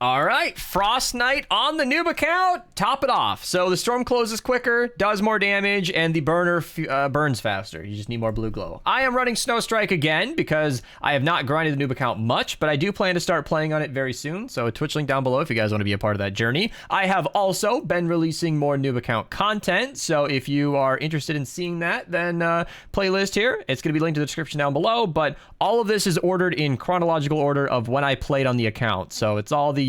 All right, Frostnite on the noob account. Top it off. So the storm closes quicker, does more damage, and the burner burns faster. You just need more blue glow. I am running Snowstrike again because I have not grinded the noob account much, but I do plan to start playing on it very soon. So a Twitch link down below if you guys want to be a part of that journey. I have also been releasing more noob account content. So if you are interested in seeing that, then playlist here. It's going to be linked in the description down below. But all of this is ordered in chronological order of when I played on the account. So it's all the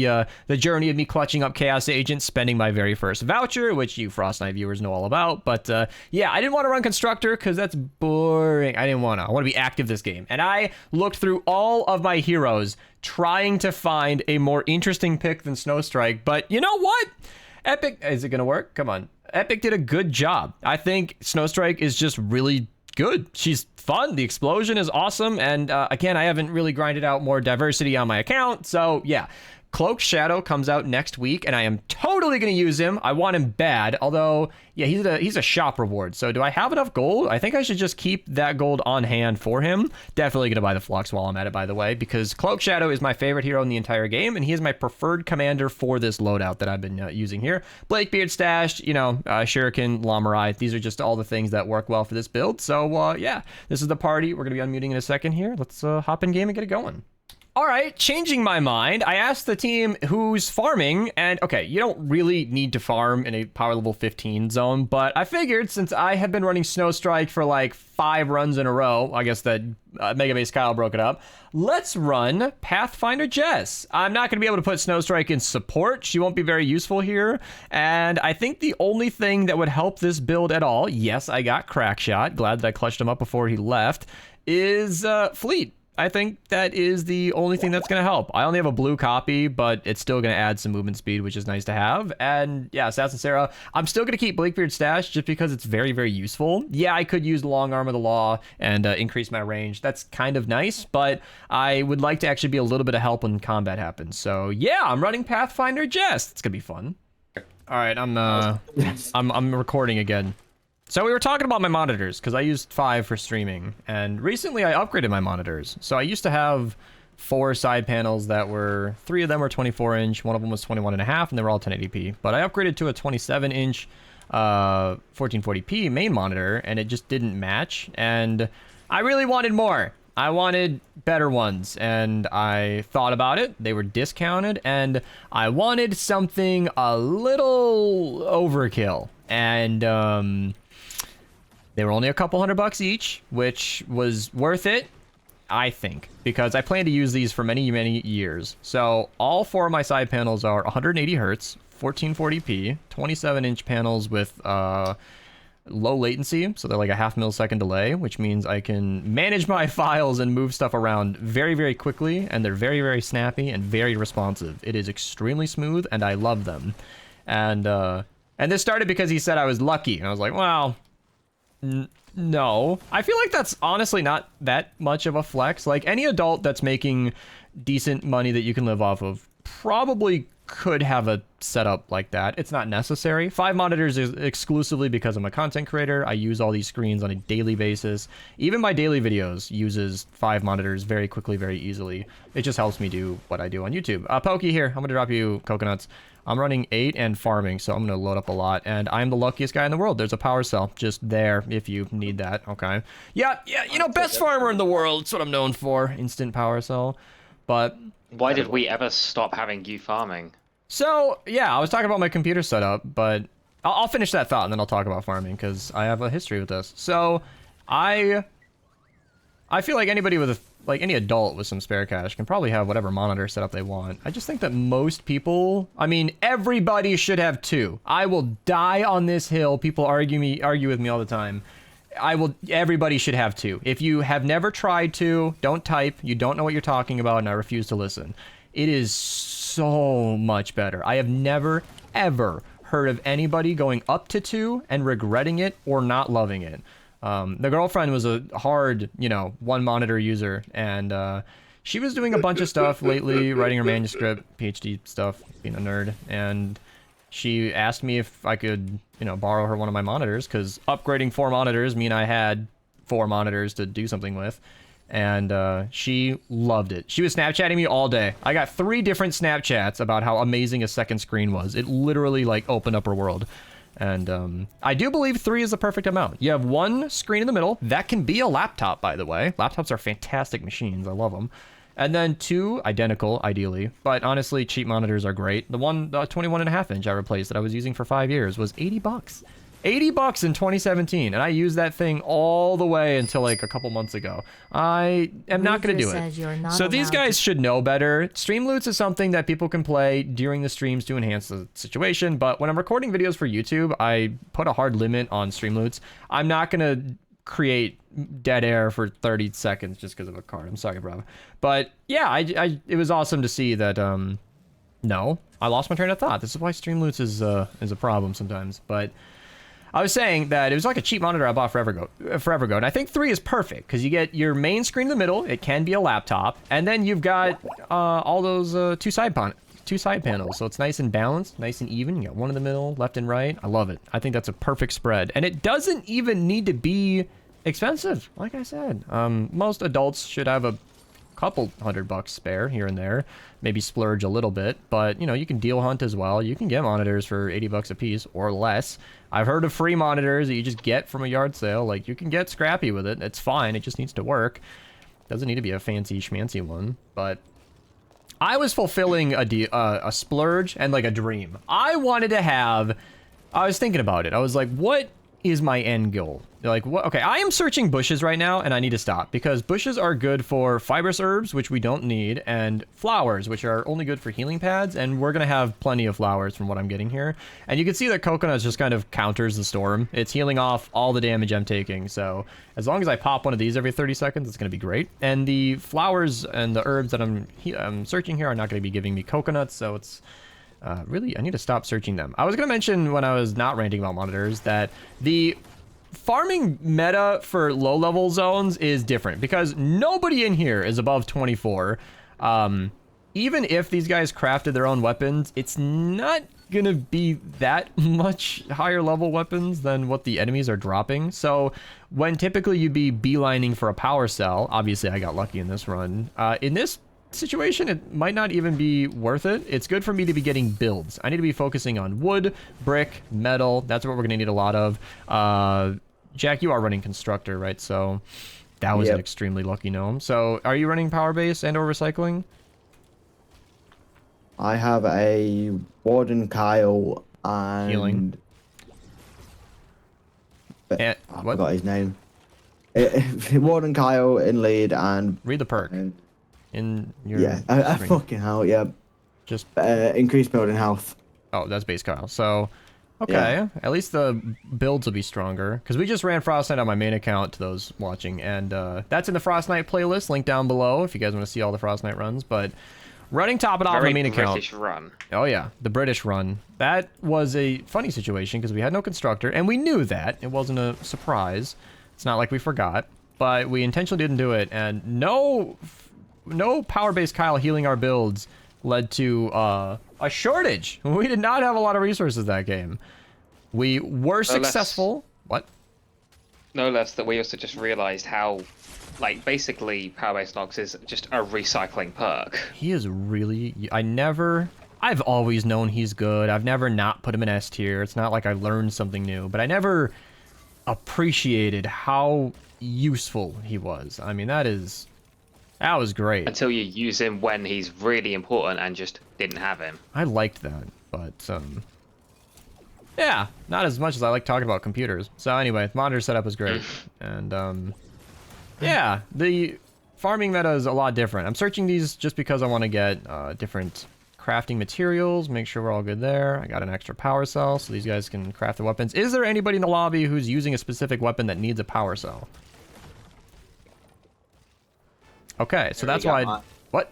journey of me clutching up Chaos Agent, spending my very first voucher, which you Frostnite viewers know all about. But yeah, I didn't want to run Constructor because that's boring. I want to be active this game. And I looked through all of my heroes trying to find a more interesting pick than Snowstrike. But you know what? Epic, is it going to work? Come on. Epic did a good job. I think Snowstrike is just really good. She's fun. The explosion is awesome. And again, I haven't really grinded out more diversity on my account. So yeah. Cloak Shadow comes out next week, and I am totally going to use him. I want him bad, although, yeah, he's a shop reward. So do I have enough gold? I think I should just keep that gold on hand for him. Definitely going to buy the Flux while I'm at it, by the way, because Cloak Shadow is my favorite hero in the entire game, and he is my preferred commander for this loadout that I've been using here. Blakebeard stashed, you know, Shuriken, Lamurai. These are just all the things that work well for this build. So, yeah, this is the party. We're going to be unmuting in a second here. Let's hop in game and get it going. All right, changing my mind, I asked the team who's farming, and okay, you don't really need to farm in a power level 15 zone, but I figured since I have been running Snowstrike for like 5 runs in a row, I guess that Mega Base Kyle broke it up, let's run Pathfinder Jess. I'm not going to be able to put Snowstrike in support. She won't be very useful here, and I think the only thing that would help this build at all, yes, I got Crackshot, glad that I clutched him up before he left, is Fleet. I think that is the only thing that's going to help. I only have a blue copy, but it's still going to add some movement speed, which is nice to have. And yeah, Assassin Sarah, I'm still going to keep Blakebeard stashed just because it's very, very useful. Yeah, I could use Long Arm of the Law and increase my range. That's kind of nice, but I would like to actually be a little bit of help when combat happens. So yeah, I'm running Pathfinder Jess. It's going to be fun. All right, I'm recording again. So we were talking about my monitors, because I used 5 for streaming, and recently I upgraded my monitors. So I used to have 4 side panels that were, 3 of them were 24-inch, one of them was 21.5, and they were all 1080p. But I upgraded to a 27-inch 1440p main monitor, and it just didn't match, and I really wanted more. I wanted better ones, and I thought about it. They were discounted, and I wanted something a little overkill. And they were only a couple $100 each, which was worth it, I think, because I plan to use these for many, many years. So all 4 of my side panels are 180 hertz, 1440p, 27-inch panels with low latency, so they're like a half millisecond delay, which means I can manage my files and move stuff around very, very quickly, and they're very, very snappy and very responsive. It is extremely smooth, and I love them. And this started because he said I was lucky, and I was like, well, no. I feel like that's honestly not that much of a flex. Like, any adult that's making decent money that you can live off of probably could have a setup like that. It's not necessary. 5 monitors is exclusively because I'm a content creator. I use all these screens on a daily basis. Even my daily videos uses 5 monitors very quickly, very easily. It just helps me do what I do on YouTube. Pokey here. I'm going to drop you coconuts. I'm running 8 and farming, so I'm going to load up a lot. And I'm the luckiest guy in the world. There's a power cell just there if you need that. Okay. Yeah, you know, best farmer in the world. That's what I'm known for. Instant power cell. But why did we ever stop having you farming? So, yeah, I was talking about my computer setup, but I'll finish that thought and then I'll talk about farming because I have a history with this. So, I feel like anybody with any adult with some spare cash can probably have whatever monitor setup they want. I just think that most people, I mean, everybody should have 2. I will die on this hill. People argue with me all the time. Everybody should have 2. If you have never tried to, don't type. You don't know what you're talking about, and I refuse to listen. It is so much better. I have never, ever heard of anybody going up to 2 and regretting it or not loving it. The girlfriend was a hard, 1 monitor user, and she was doing a bunch of stuff lately, writing her manuscript, PhD stuff, being a nerd, and she asked me if I could, borrow her one of my monitors, because upgrading 4 monitors mean I had 4 monitors to do something with. And she loved it. She was Snapchatting me all day. I got 3 different Snapchats about how amazing a second screen was. It literally like opened up her world. And I do believe 3 is the perfect amount. You have 1 screen in the middle. That can be a laptop, by the way. Laptops are fantastic machines. I love them. And then 2 identical, ideally. But honestly, cheap monitors are great. The 21.5 inch I replaced that I was using for 5 years was $80. $80 in 2017, and I used that thing all the way until like a couple months ago. I am not going to do it. So these guys should know better. Stream loots is something that people can play during the streams to enhance the situation, but when I'm recording videos for YouTube, I put a hard limit on stream loots. I'm not going to create dead air for 30 seconds just because of a card. I'm sorry, bro. But yeah, it was awesome to see that, no, I lost my train of thought. This is why stream loots is a problem sometimes, but I was saying that it was like a cheap monitor I bought forever ago, and I think 3 is perfect because you get your main screen in the middle. It can be a laptop, and then you've got all those two side panels, so it's nice and balanced, nice and even. You got 1 in the middle, left and right. I love it. I think that's a perfect spread, and it doesn't even need to be expensive. Like I said, most adults should have a couple $100 spare here and there, maybe splurge a little bit, but you know, you can deal hunt as well. You can get monitors for $80 a piece or less. I've heard of free monitors that you just get from a yard sale. Like, you can get scrappy with it. It's fine. It just needs to work. Doesn't need to be a fancy schmancy one. But I was fulfilling a splurge and like a dream. I wanted to have, I was thinking about it. I was like, what is my end goal? Like, what? Okay, I am searching bushes right now, and I need to stop because bushes are good for fibrous herbs, which we don't need, and flowers, which are only good for healing pads, and we're gonna have plenty of flowers from what I'm getting here. And you can see that coconuts just kind of counters the storm. It's healing off all the damage I'm taking, so as long as I pop one of these every 30 seconds, it's gonna be great. And the flowers and the herbs that I'm searching here are not gonna be giving me coconuts, so it's really, I need to stop searching them. I was gonna mention when I was not ranting about monitors that the farming meta for low-level zones is different because nobody in here is above 24. Even if these guys crafted their own weapons, it's not gonna be that much higher level weapons than what the enemies are dropping. So when typically you'd be beelining for a power cell, obviously I got lucky in this run. In this situation, it might not even be worth it. It's good for me to be getting builds. I need to be focusing on wood, brick, metal. That's what we're gonna need a lot of. Jack, you are running Constructor, right? So that was an extremely lucky gnome. So are you running power base and or recycling? I have a Warden Kyle and Healing. I forgot his name. Warden Kyle in lead and read the perk in your I fucking hell, yeah. Just increased building health. Oh, that's base Kyle. So okay, at least the builds will be stronger because we just ran Frostnite on my main account to those watching, and that's in the Frostnite playlist, link down below if you guys want to see all the Frostnite runs. But running top it off on the main account. British run. Oh yeah, the British run. That was a funny situation because we had no Constructor, and we knew that. It wasn't a surprise. It's not like we forgot, but we intentionally didn't do it, and no power-based Kyle healing our builds led to a shortage. We did not have a lot of resources that game. We were successful. What? No less that we also just realized how, like, basically Power-Based Nox is just a recycling perk. He is really... I've always known he's good. I've never not put him in S tier. It's not like I learned something new, but I never appreciated how useful he was. I mean, that was great. Until you use him when he's really important and just didn't have him. I liked that, but yeah, not as much as I like talking about computers. So anyway, monitor setup is great, and yeah, the farming meta is a lot different. I'm searching these just because I want to get different crafting materials, make sure we're all good there. I got an extra power cell, so these guys can craft the weapons. Is there anybody in the lobby who's using a specific weapon that needs a power cell? Okay, so that's why... What?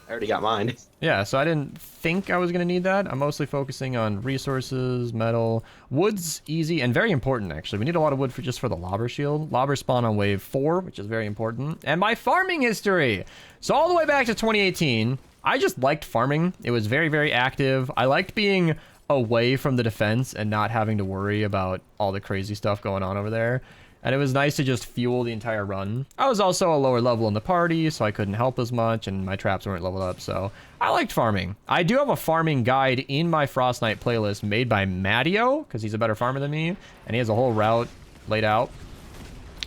I already got mine. Yeah, so I didn't think I was going to need that. I'm mostly focusing on resources, metal. Wood's easy and very important, actually. We need a lot of wood just for the Lobber shield. Lobber spawn on wave 4, which is very important. And my farming history! So all the way back to 2018, I just liked farming. It was very, very active. I liked being away from the defense and not having to worry about all the crazy stuff going on over there. And it was nice to just fuel the entire run. I was also a lower level in the party, so I couldn't help as much, and my traps weren't leveled up, so I liked farming. I do have a farming guide in my Frostnite playlist made by Matteo, because he's a better farmer than me, and he has a whole route laid out.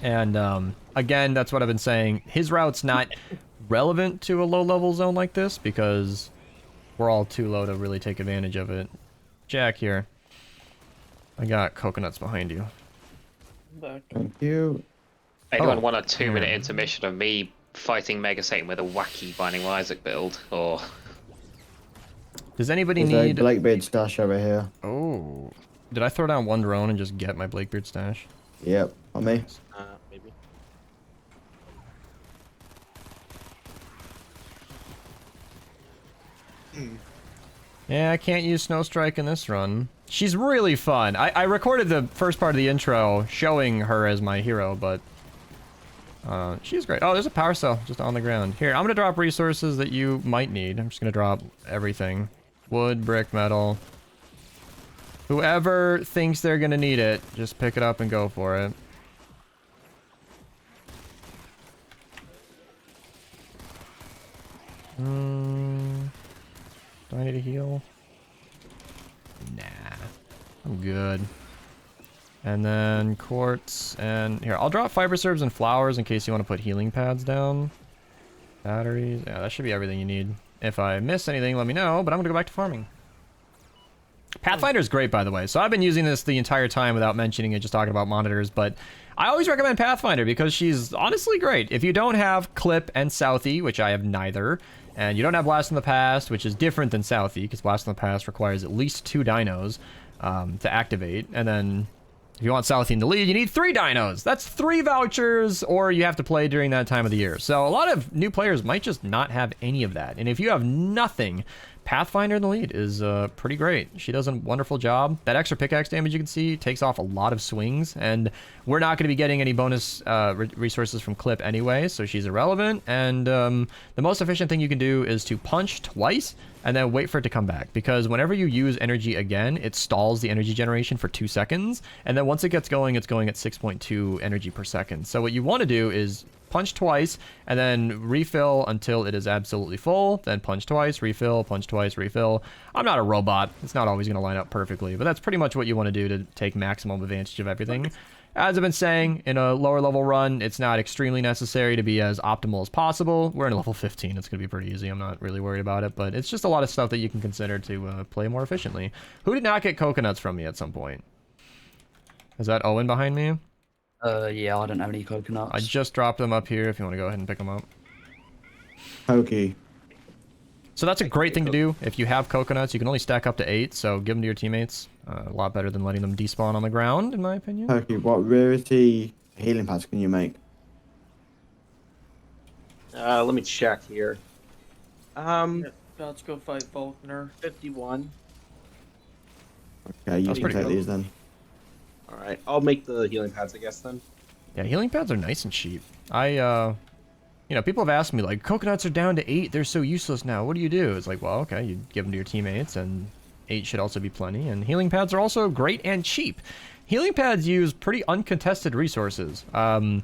And again, that's what I've been saying. His route's not relevant to a low-level zone like this, because we're all too low to really take advantage of it. Jack here. I got coconuts behind you. Thank you. Anyone want a 2-minute intermission of me fighting Mega Satan with a wacky Binding of Isaac build, or? Does anybody There's need a Blakebeard stash over here. Oh, did I throw down one drone and just get my Blakebeard stash? Yep, on me. Maybe. Yeah, I can't use Snowstrike in this run. She's really fun. I recorded the first part of the intro showing her as my hero, but she's great. Oh, there's a power cell just on the ground. Here, I'm gonna drop resources that you might need. I'm just gonna drop everything. Wood, brick, metal. Whoever thinks they're gonna need it, just pick it up and go for it. Do I need to heal? Nah, I'm good. And then quartz, and here, I'll drop fiber serbs and flowers in case you want to put healing pads down. Batteries, yeah, that should be everything you need. If I miss anything, let me know, but I'm gonna go back to farming. Pathfinder is great, by the way. So I've been using this the entire time without mentioning it, just talking about monitors, but I always recommend Pathfinder because she's honestly great. If you don't have Clip and Southie, which I have neither, and you don't have Blast in the Past, which is different than Southie, because Blast in the Past requires at least 2 dinos to activate, and then if you want Southie in the lead, you need 3 dinos. That's 3 vouchers, or you have to play during that time of the year. So a lot of new players might just not have any of that. And if you have nothing, Pathfinder in the lead is pretty great. She does a wonderful job. That extra pickaxe damage you can see takes off a lot of swings, and we're not going to be getting any bonus resources from Clip anyway, so she's irrelevant. And the most efficient thing you can do is to punch twice and then wait for it to come back, because whenever you use energy again, it stalls the energy generation for 2 seconds, and then once it gets going, it's going at 6.2 energy per second. So what you want to do is punch twice and then refill until it is absolutely full, then punch twice, refill, punch twice, refill. I'm not a robot. It's not always going to line up perfectly, but that's pretty much what you want to do to take maximum advantage of everything. As I've been saying, in a lower level run, it's not extremely necessary to be as optimal as possible. We're in level 15. It's going to be pretty easy. I'm not really worried about it, but it's just a lot of stuff that you can consider to play more efficiently. Who did not get coconuts from me at some point? Is that Owen behind me? Yeah, I don't have any coconuts. I just dropped them up here if you want to go ahead and pick them up. Pokey. So that's a great thing to do. If you have coconuts, you can only stack up to 8, so give them to your teammates. A lot better than letting them despawn on the ground, in my opinion. Pokey, what rarity healing pads can you make? Let me check here. Let's go fight Faulkner. 51. Okay, you That's can pretty take good. these then. All right, I'll make the healing pads, I guess, then. Yeah, healing pads are nice and cheap. You know, people have asked me, like, coconuts are down to 8, they're so useless now, what do you do? It's like, well, okay, you give them to your teammates, and 8 should also be plenty, and healing pads are also great and cheap. Healing pads use pretty uncontested resources. The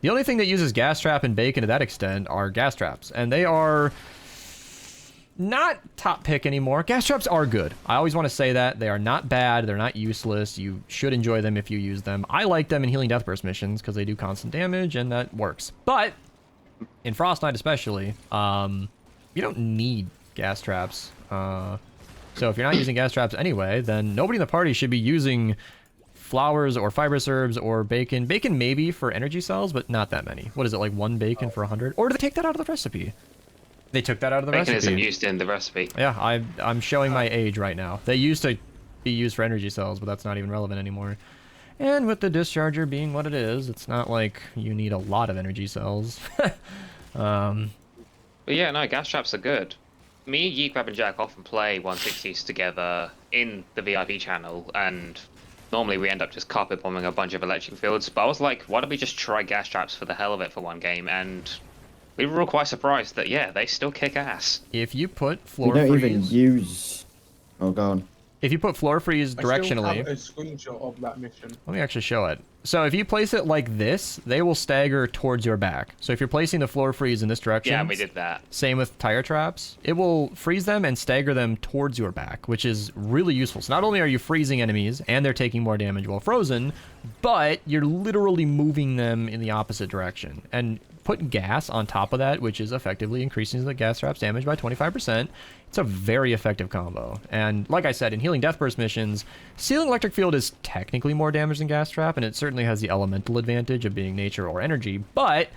only thing that uses gas trap and bacon to that extent are gas traps, and they are not top pick anymore. Gas traps are good. I always want to say that. They are not bad. They're not useless. You should enjoy them if you use them. I like them in Healing Death Burst missions because they do constant damage, and that works. But in Frostnite especially, you don't need gas traps. So if you're not using gas traps anyway, then nobody in the party should be using flowers or fiber serbs or bacon. Bacon maybe for energy cells, but not that many. What is it, like 1 bacon for 100? Or did they take that out of the recipe? They took that out of the Bacon recipe. isn't used in the recipe. Yeah, I'm showing my age right now. They used to be used for energy cells, but that's not even relevant anymore. And with the discharger being what it is, it's not like you need a lot of energy cells. But yeah, no, gas traps are good. Me, Yeet, Grab, and Jack often play 160s together in the VIP channel, and normally we end up just carpet bombing a bunch of electric fields. But I was like, why don't we just try gas traps for the hell of it for one game? And we were all quite surprised that, yeah, they still kick ass. If you put You floor don't freeze... even use... Oh, go on. if you put floor freeze directionally... I still have a screenshot of that mission. Let me actually show it. So if you place it like this, they will stagger towards your back. So if you're placing the floor freeze in this direction... Yeah, we did that. Same with tire traps. It will freeze them and stagger them towards your back, which is really useful. So not only are you freezing enemies, and they're taking more damage while frozen, but you're literally moving them in the opposite direction. And putting gas on top of that, which is effectively increasing the gas trap's damage by 25%, it's a very effective combo. And like I said, in Healing Death Burst missions, Sealing Electric Field is technically more damage than Gas Trap, and it certainly has the elemental advantage of being nature or energy, but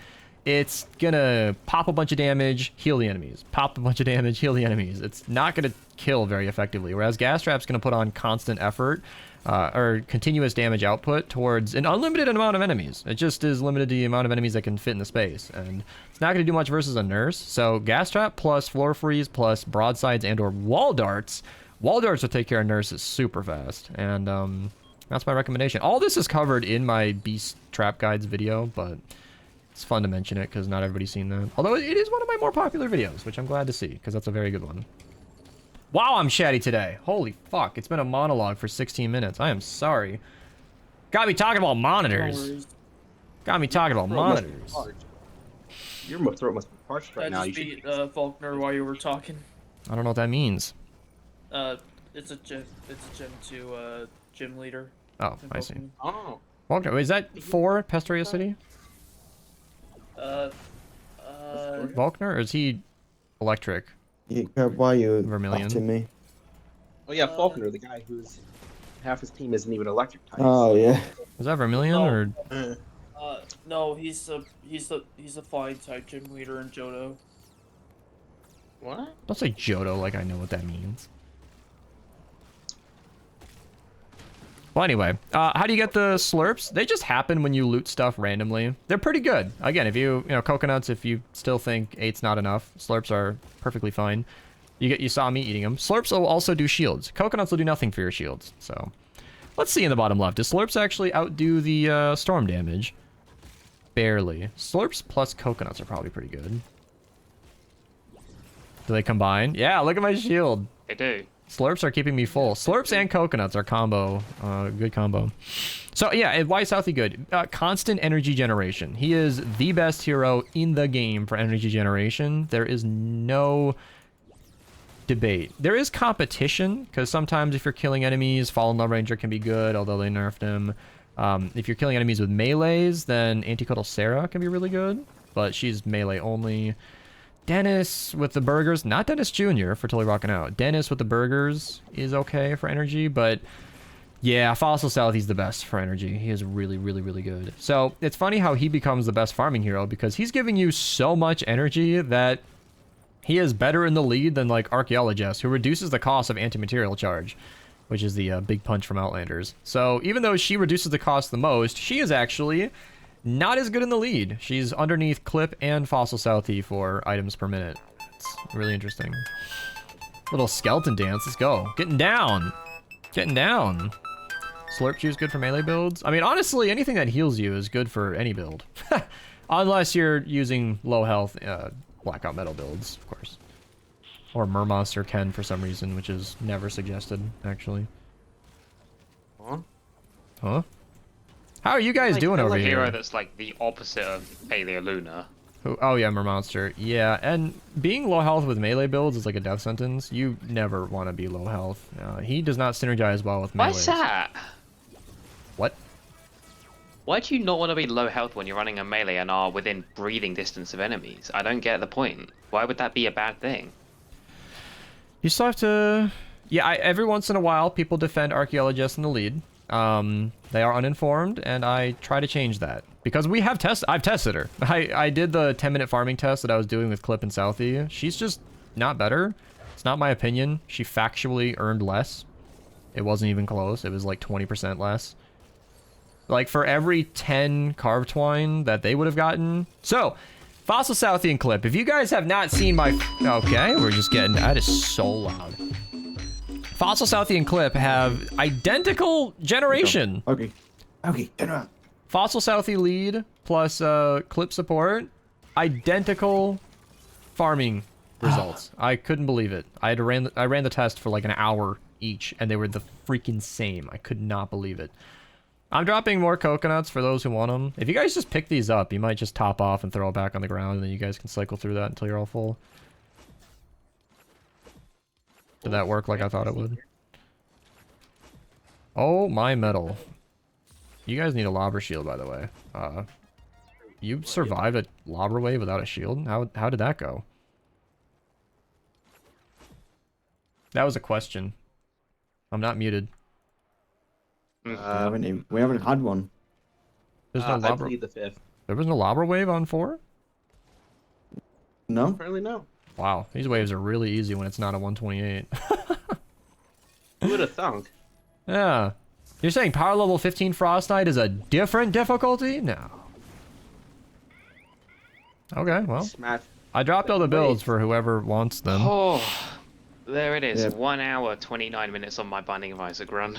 it's gonna pop a bunch of damage, heal the enemies. Pop a bunch of damage, heal the enemies. It's not gonna kill very effectively, whereas Gas Trap's gonna put on constant effort, or continuous damage output towards an unlimited amount of enemies. It just is limited to the amount of enemies that can fit in the space, and it's not going to do much versus a nurse. So Gas Trap plus Floor Freeze plus Broadsides and or Wall Darts. Wall Darts will take care of nurses super fast, and that's my recommendation. All this is covered in my Beast Trap Guides video, but it's fun to mention it because not everybody's seen that. Although it is one of my more popular videos, which I'm glad to see because that's a very good one. Wow, I'm chatty today. Holy fuck, it's been a monologue for 16 minutes. I am sorry. Got me talking about monitors. Got me talking about monitors. Your throat must be parched right I now. just beat Faulkner while you were talking. I don't know what that means. It's a gym 2 gym leader. Oh, I see. Oh. Wait, is that for Pastoria City? Volkner, or is he electric? Why are you Vermilion. after me? Oh yeah, Faulkner, the guy who's half his team isn't even electric type. Oh yeah. Was that Vermilion or? No, he's a flying type gym leader in Johto. What? Don't say Johto like I know what that means. Well, anyway, how do you get the slurps? They just happen when you loot stuff randomly. They're pretty good. Again, if you know, coconuts, if you still think 8's not enough, slurps are perfectly fine. You saw me eating them. Slurps will also do shields. Coconuts will do nothing for your shields. So, let's see in the bottom left. Does slurps actually outdo the storm damage? Barely. Slurps plus coconuts are probably pretty good. Do they combine? Yeah, look at my shield. They do. Slurps are keeping me full. Slurps and coconuts are combo. Good combo. So yeah, why is Southie good? Constant energy generation. He is the best hero in the game for energy generation. There is no debate. There is competition, because sometimes if you're killing enemies, Fallen Love Ranger can be good, although they nerfed him. If you're killing enemies with melees, then Anticotal Sarah can be really good, but she's melee only. Dennis with the burgers, not Dennis Jr. for totally rocking out. Dennis with the burgers is okay for energy, but yeah, Fossil Southie's the best for energy. He is really, really, really good. So it's funny how he becomes the best farming hero, because he's giving you so much energy that he is better in the lead than like Archeologist, who reduces the cost of anti-material charge, which is the big punch from Outlanders. So even though she reduces the cost the most, she is actually not as good in the lead. She's underneath Clip and Fossil Southie for items per minute. It's really interesting. Little skeleton dance. Let's go. Getting down. Getting down. Slurp juice good for melee builds. I mean, honestly, anything that heals you is good for any build. Unless you're using low health Blackout Metal builds, of course. Or Murmos or Ken for some reason, which is never suggested, actually. Huh? Huh? How are you guys doing over a hero here? that's like the opposite of Paleo Luna. Oh yeah, Mermonster. Yeah, and being low health with melee builds is like a death sentence. You never want to be low health. He does not synergize well with melee. Why's that? What? Why do you not want to be low health when you're running a melee and are within breathing distance of enemies? I don't get the point. Why would that be a bad thing? You still have to... Yeah, every once in a while, people defend Archeologists in the lead. They are uninformed, and I try to change that. Because I've tested her. I did the 10-minute farming test that I was doing with Clip and Southie. She's just not better. It's not my opinion. She factually earned less. It wasn't even close. It was like 20% less. Like, for every 10 carved twine that they would have gotten. So, Fossil Southie and Clip, if you guys have not seen my... Okay, we're just getting... That is so loud. Fossil Southie and Clip have identical generation. Okay, turn around. Fossil Southie lead plus Clip support, identical farming results. I couldn't believe it. I ran the test for like an hour each, and they were the freaking same. I could not believe it. I'm dropping more coconuts for those who want them. If you guys just pick these up, you might just top off and throw it back on the ground, and then you guys can cycle through that until you're all full. Did that work like I thought it would? Oh, my metal. You guys need a lobber shield, by the way. You survived a lobber wave without a shield? How did that go? That was a question. I'm not muted. We haven't had one. There's no I lobber. believe the 5th. There was no lobber wave on 4? No? Apparently no. Wow, these waves are really easy when it's not a 128. Who would have thunk? Yeah. You're saying power level 15 Frostnite is a different difficulty? No. Okay, well. Smash. I dropped all the builds for whoever wants them. Oh, there it is. Yeah. 1 hour, 29 minutes on my Binding of Isaac run.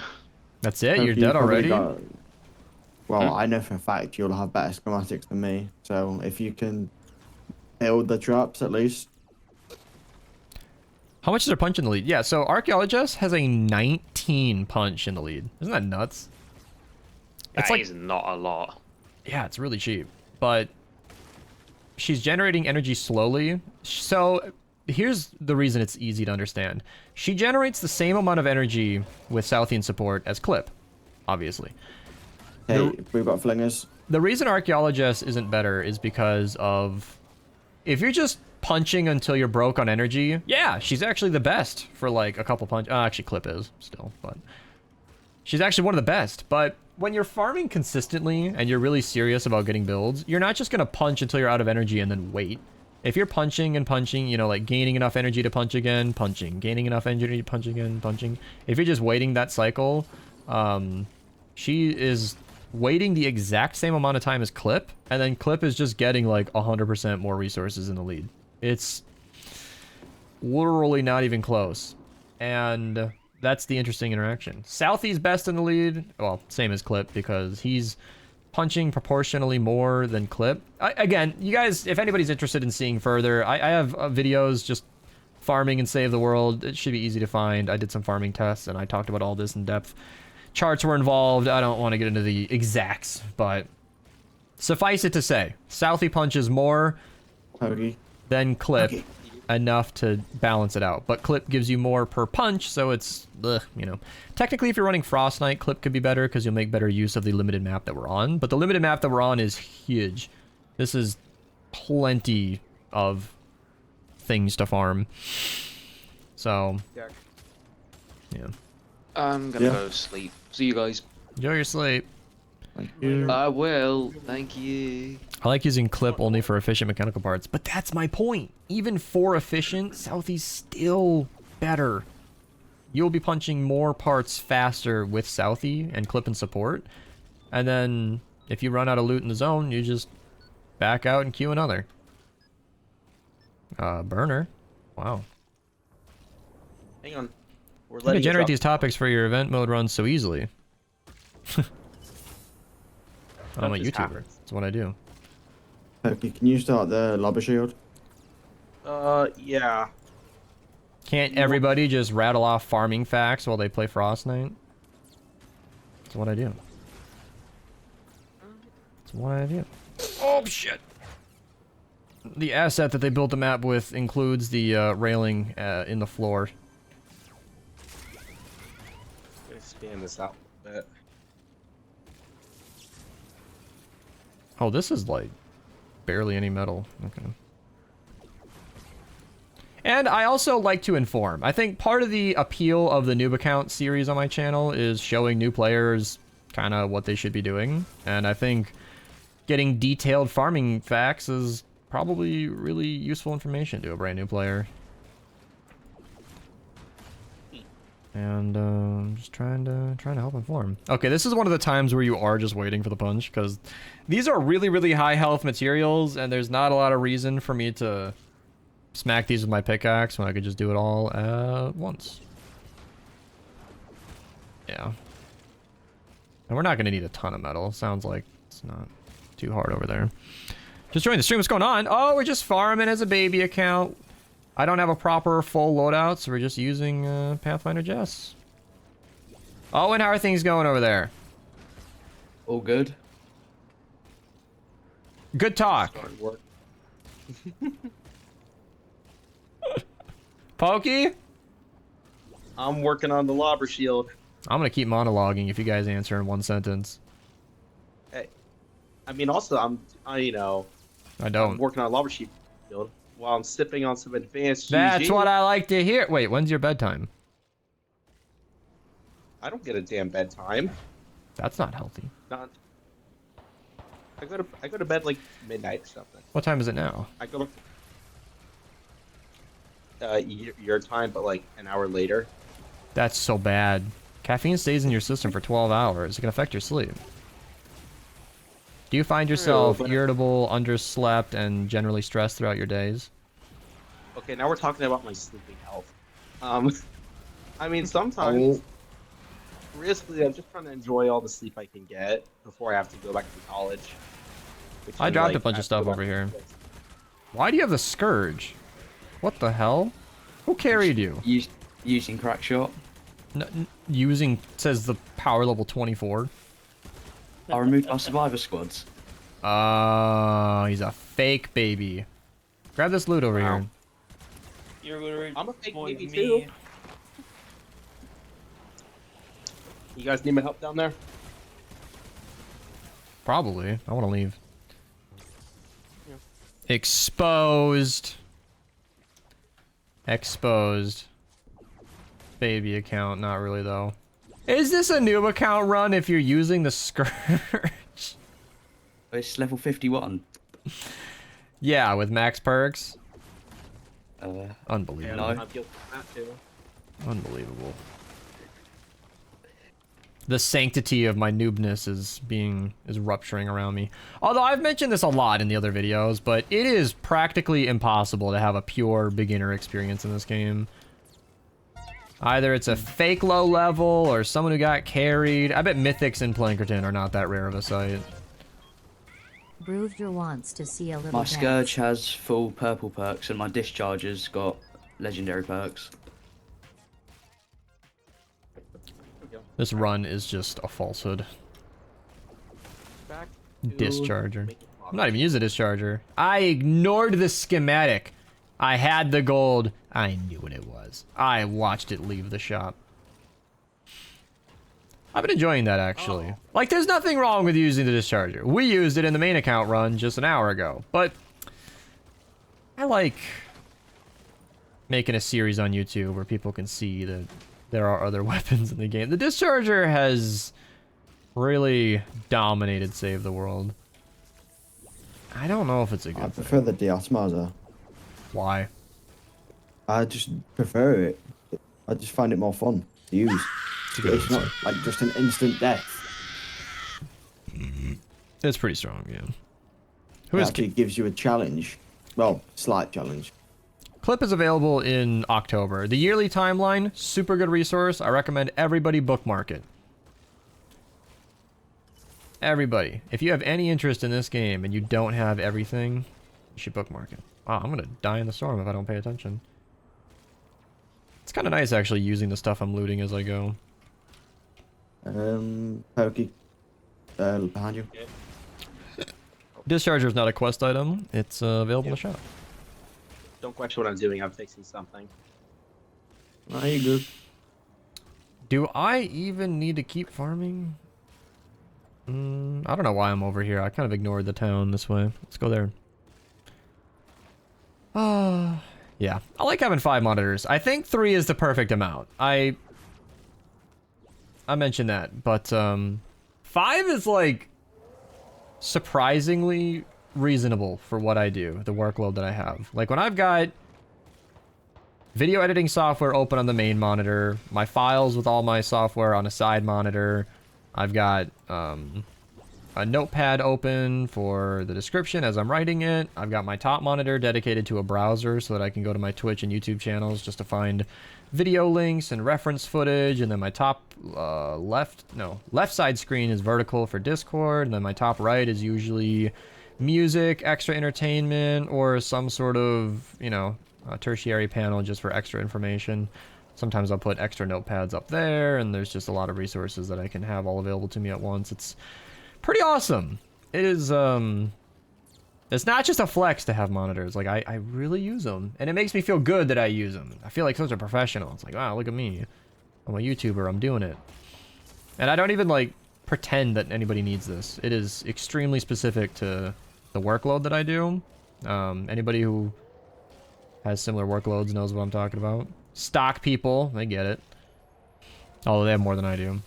That's it? You're You've dead probably already? Well, I know for a fact you'll have better schematics than me. So if you can build the traps at least. How much is their punch in the lead? Yeah, so Archeologist has a 19 punch in the lead. Isn't that nuts? It's That like, is not a lot. yeah, it's really cheap. But she's generating energy slowly. So here's the reason it's easy to understand. She generates the same amount of energy with Southie in support as Clip, obviously. Hey, we've got flingers. The reason Archeologist isn't better is because of... If you're just punching until you're broke on energy, yeah, she's actually the best for like a couple punch. Actually, Clip is still, but she's actually one of the best. But when you're farming consistently and you're really serious about getting builds, you're not just gonna punch until you're out of energy and then wait. If you're punching and punching, you know, like gaining enough energy to punch again, punching, gaining enough energy to punch again, punching. If you're just waiting that cycle, she is waiting the exact same amount of time as Clip, and then Clip is just getting like 100% more resources in the lead. It's literally not even close. And that's the interesting interaction. Southie's best in the lead. Well, same as Clip, because he's punching proportionally more than Clip. Again, you guys, if anybody's interested in seeing further, I have videos just farming and save the world. It should be easy to find. I did some farming tests, and I talked about all this in depth. Charts were involved. I don't want to get into the exacts, but suffice it to say, Southie punches more than Clip, enough to balance it out. But Clip gives you more per punch, so it's, you know. Technically, if you're running Frostnite, Clip could be better because you'll make better use of the limited map that we're on. But the limited map that we're on is huge. This is plenty of things to farm. So, yeah. I'm gonna go sleep. See you guys. Enjoy your sleep. Thank you. I will. Thank you. I like using Clip only for efficient mechanical parts, but that's my point. Even for efficient, Southie's still better. You'll be punching more parts faster with Southie and Clip and support. And then if you run out of loot in the zone, you just back out and queue another. Burner. Wow. Hang on. We're How do you letting it generate drop. these topics for your event mode runs so easily? I'm a just YouTuber. happens. That's what I do. Okay, can you start the lobber shield? Yeah. Can't everybody just rattle off farming facts while they play Frostnite? That's what I do. That's what I do. Oh, shit! The asset that they built the map with includes the railing in the floor. Gonna expand this out a bit. Oh, this is like barely any metal. Okay. And I also like to inform. I think part of the appeal of the noob account series on my channel is showing new players kind of what they should be doing. And I think getting detailed farming facts is probably really useful information to a brand new player. And I'm just trying to help inform. Okay, this is one of the times where you are just waiting for the punch, because these are really, really high health materials, and there's not a lot of reason for me to smack these with my pickaxe when I could just do it all at once. Yeah. And we're not going to need a ton of metal. Sounds like it's not too hard over there. Just joined the stream. What's going on? Oh, we're just farming as a baby account. I don't have a proper full loadout, so we're just using Pathfinder Jess. Oh, and how are things going over there? All good. Good talk. Starting work. Pokey? I'm working on the Lobber shield. I'm gonna keep monologuing if you guys answer in one sentence. Hey, I mean, also, you know, I I'm don't. working on a Lobber shield while I'm sipping on some advanced That's GG. what I like to hear. Wait, when's your bedtime? I don't get a damn bedtime. That's not healthy. Not. I go to bed like midnight or something. What time is it now? I go your time, but like an hour later. That's so bad. Caffeine stays in your system for 12 hours. It can affect your sleep. Do you find yourself but- irritable, underslept, and generally stressed throughout your days? Okay, now we're talking about my sleeping health. I mean, sometimes. Realistically, I'm just trying to enjoy all the sleep I can get before I have to go back to college. which I is, dropped like, a bunch I of have to go stuff back over to here. college. Why do you have the Scourge? What the hell? Who carried you? Using crack shot. Using, says the power level 24. I removed our survivor squads. Oh, he's a fake baby. Grab this loot over Wow. here. You're literally I'm a fake bullying baby me. too. You guys need my help down there? Probably. I want to leave. Yeah. Exposed. Exposed. Baby account. Not really, though. Is this a noob account run if you're using the Scourge? It's level 51. Yeah, with max perks. Unbelievable. No. I'm guilty of that too. Unbelievable. The sanctity of my noobness is rupturing around me. Although I've mentioned this a lot in the other videos, but it is practically impossible to have a pure beginner experience in this game. Either it's a fake low level or someone who got carried. I bet mythics in Plankerton are not that rare of a sight. Bruiser wants to see a little My dance. Scourge has full purple perks and my Discharger's got legendary perks. This run is just a falsehood. Back to Discharger. making I'm not even using a discharger. I ignored the schematic. I had the gold. I knew what it was. I watched it leave the shop. I've been enjoying that, actually. Oh. Like, there's nothing wrong with using the discharger. We used it in the main account run just an hour ago. But I like making a series on YouTube where people can see that there are other weapons in the game. The discharger has really dominated Save the World. I don't know if it's a I good prefer thing. the Diatmaza. Why? I just prefer it. I just find it more fun to use. It's not like just an instant death. It's pretty strong, yeah. Who It is actually gives you a challenge. Well, slight challenge. Clip is available in October. The yearly timeline, super good resource. I recommend everybody bookmark it. Everybody. If you have any interest in this game and you don't have everything, you should bookmark it. Wow, I'm gonna die in the storm if I don't pay attention. It's kind of nice actually using the stuff I'm looting as I go. Pokey. Behind you. Discharger is not a quest item. It's available in the shop. Don't question what I'm doing. I'm fixing something. Are you good? Do I even need to keep farming? I don't know why I'm over here. I kind of ignored the town this way. Let's go there. Yeah. I like having 5 monitors. I think 3 is the perfect amount. I mentioned that, but 5 is like surprisingly reasonable for what I do, the workload that I have. Like when I've got video editing software open on the main monitor, my files with all my software on a side monitor, I've got a notepad open for the description as I'm writing it. I've got my top monitor dedicated to a browser so that I can go to my Twitch and YouTube channels just to find video links and reference footage. And then my top left side screen is vertical for Discord. And then my top right is usually music, extra entertainment, or some sort of, tertiary panel just for extra information. Sometimes I'll put extra notepads up there, and there's just a lot of resources that I can have all available to me at once. It's pretty awesome. It is, it's not just a flex to have monitors. Like, I really use them, and it makes me feel good that I use them. I feel like such a professional. It's like, wow, look at me. I'm a YouTuber, I'm doing it. And I don't even, like, pretend that anybody needs this. It is extremely specific to the workload that I do. Anybody who has similar workloads knows what I'm talking about. Stock people, they get it. Although they have more than I do.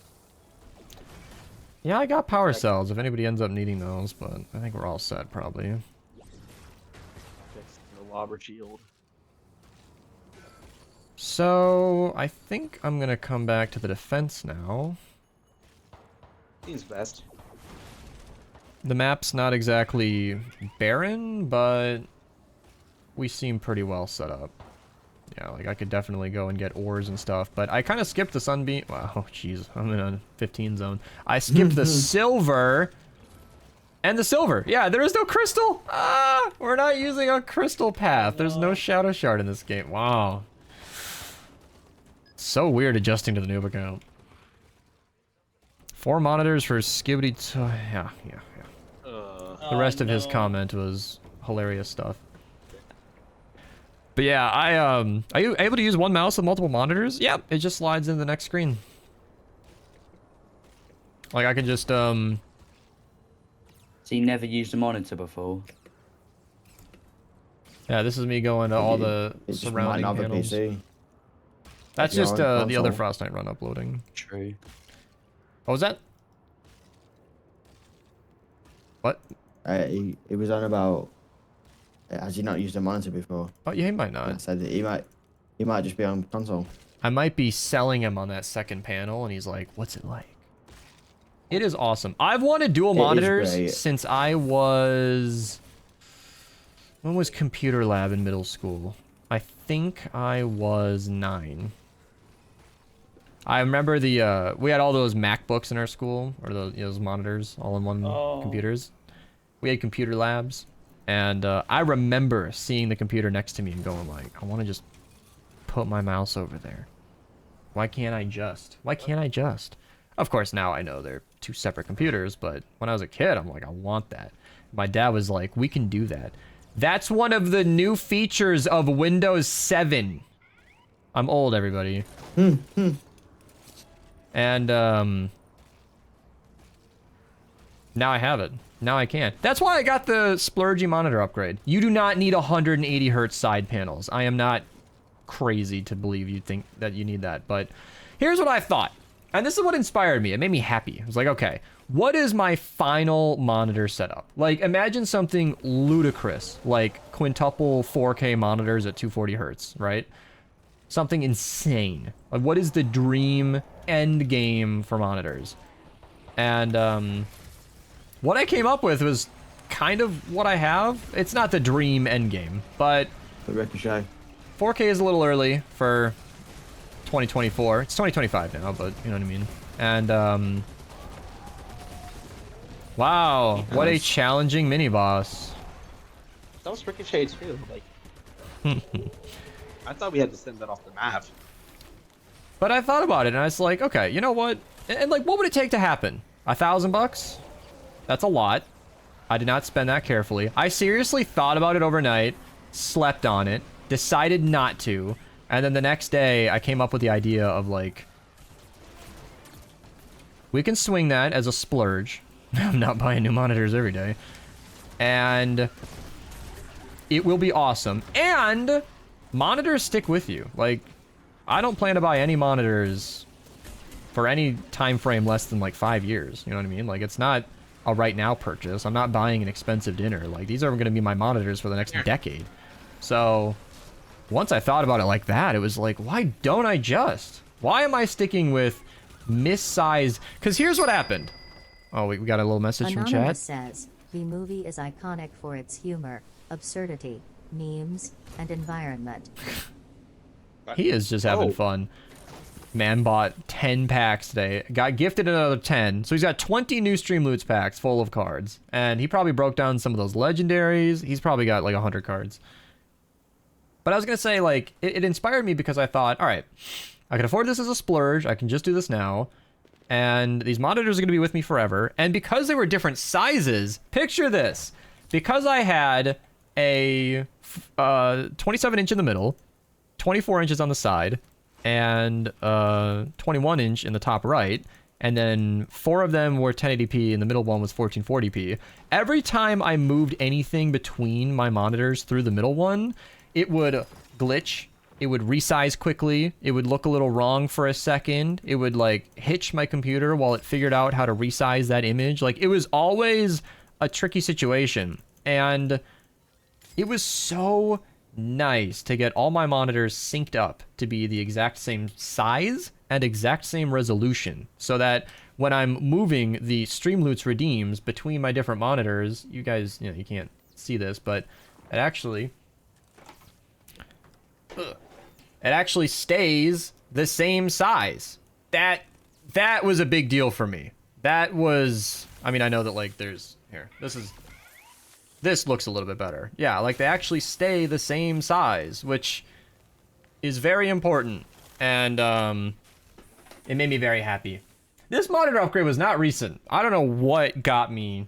Yeah, I got power cells if anybody ends up needing those, but I think we're all set probably. Fix the Lobber shield. So, I think I'm gonna come back to the defense now. Seems best. The map's not exactly barren, but we seem pretty well set up. Yeah, like I could definitely go and get ores and stuff, but I kind of skipped the sunbeam. Wow, jeez, I'm in a 15 zone. I skipped the silver and the silver. Yeah, there is no crystal. Ah, we're not using a crystal path. There's no shadow shard in this game. Wow. So weird adjusting to the noob account. 4 monitors for Skibbity. Yeah. The rest of his comment was hilarious stuff. But yeah, are you able to use one mouse with multiple monitors? Yep, it just slides into the next screen. Like I could just So you never used a monitor before? Yeah, this is me going to all the surrounding panels. PC. That's You're just on the other console. Frostnite run uploading. True. What was that? What? He was on about. Has he not used a monitor before? Oh yeah, he might I not. said that he might just be on console. I might be selling him on that second panel, and he's like, "What's it like?" It is awesome. I've wanted dual It is monitors great. since I was. When was computer lab in middle school? I think I was 9. I remember the we had all those MacBooks in our school, or those monitors, all-in-one computers. We had computer labs, and I remember seeing the computer next to me and going like, I want to just put my mouse over there. Why can't I just? Why can't I just? Of course, now I know they're 2 separate computers, but when I was a kid, I'm like, I want that. My dad was like, we can do that. That's one of the new features of Windows 7. I'm old, everybody. And now I have it. Now I can. That's why I got the splurgy monitor upgrade. You do not need 180 hertz side panels. I am not crazy to believe you think that you need that, but here's what I thought. And this is what inspired me. It made me happy. I was like, okay, what is my final monitor setup? Like, imagine something ludicrous, like quintuple 4K monitors at 240 hertz, right? Something insane. Like, what is the dream end game for monitors? And what I came up with was kind of what I have. It's not the dream end game, but The Ricochet. 4K is a little early for 2024. It's 2025 now, but you know what I mean. And wow, what a Nice. challenging mini boss. That was Ricochet too. Like, I thought we had to send that off the map. But I thought about it and I was like, okay, you know what? And like, what would it take to happen? $1,000? That's a lot. I did not spend that carefully. I seriously thought about it overnight, slept on it, decided not to, and then the next day I came up with the idea of like, we can swing that as a splurge. I'm not buying new monitors every day. And it will be awesome. And monitors stick with you. Like, I don't plan to buy any monitors for any time frame less than like 5 years. You know what I mean? Like, it's not a right now purchase. I'm not buying an expensive dinner. Like, these are going to be my monitors for the next decade. So once I thought about it like that, it was like, why don't I just? Why am I sticking with missized? Because here's what happened. Oh, we got a little message from Anonymous chat. says, the movie is iconic for its humor, absurdity, memes, and environment. He is just having Oh. fun. Man bought 10 packs today. Got gifted another 10. So he's got 20 new Stream Loots packs full of cards. And he probably broke down some of those legendaries. He's probably got like 100 cards. But I was going to say, like, it inspired me because I thought, all right, I can afford this as a splurge. I can just do this now. And these monitors are going to be with me forever. And because they were different sizes, picture this. Because I had a 27-inch in the middle, 24 inches on the side, and 21-inch in the top right, and then 4 of them were 1080p, and the middle one was 1440p. Every time I moved anything between my monitors through the middle one, it would glitch. It would resize quickly. It would look a little wrong for a second. It would like hitch my computer while it figured out how to resize that image. Like it was always a tricky situation. And it was so nice to get all my monitors synced up to be the exact same size and exact same resolution so that when I'm moving the Streamloots redeems between my different monitors, you guys, you can't see this, but it actually stays the same size. That was a big deal for me. That was, I mean, I know that like there's here, this looks a little bit better. Yeah, like they actually stay the same size, which is very important. And it made me very happy. This monitor upgrade was not recent. I don't know what got me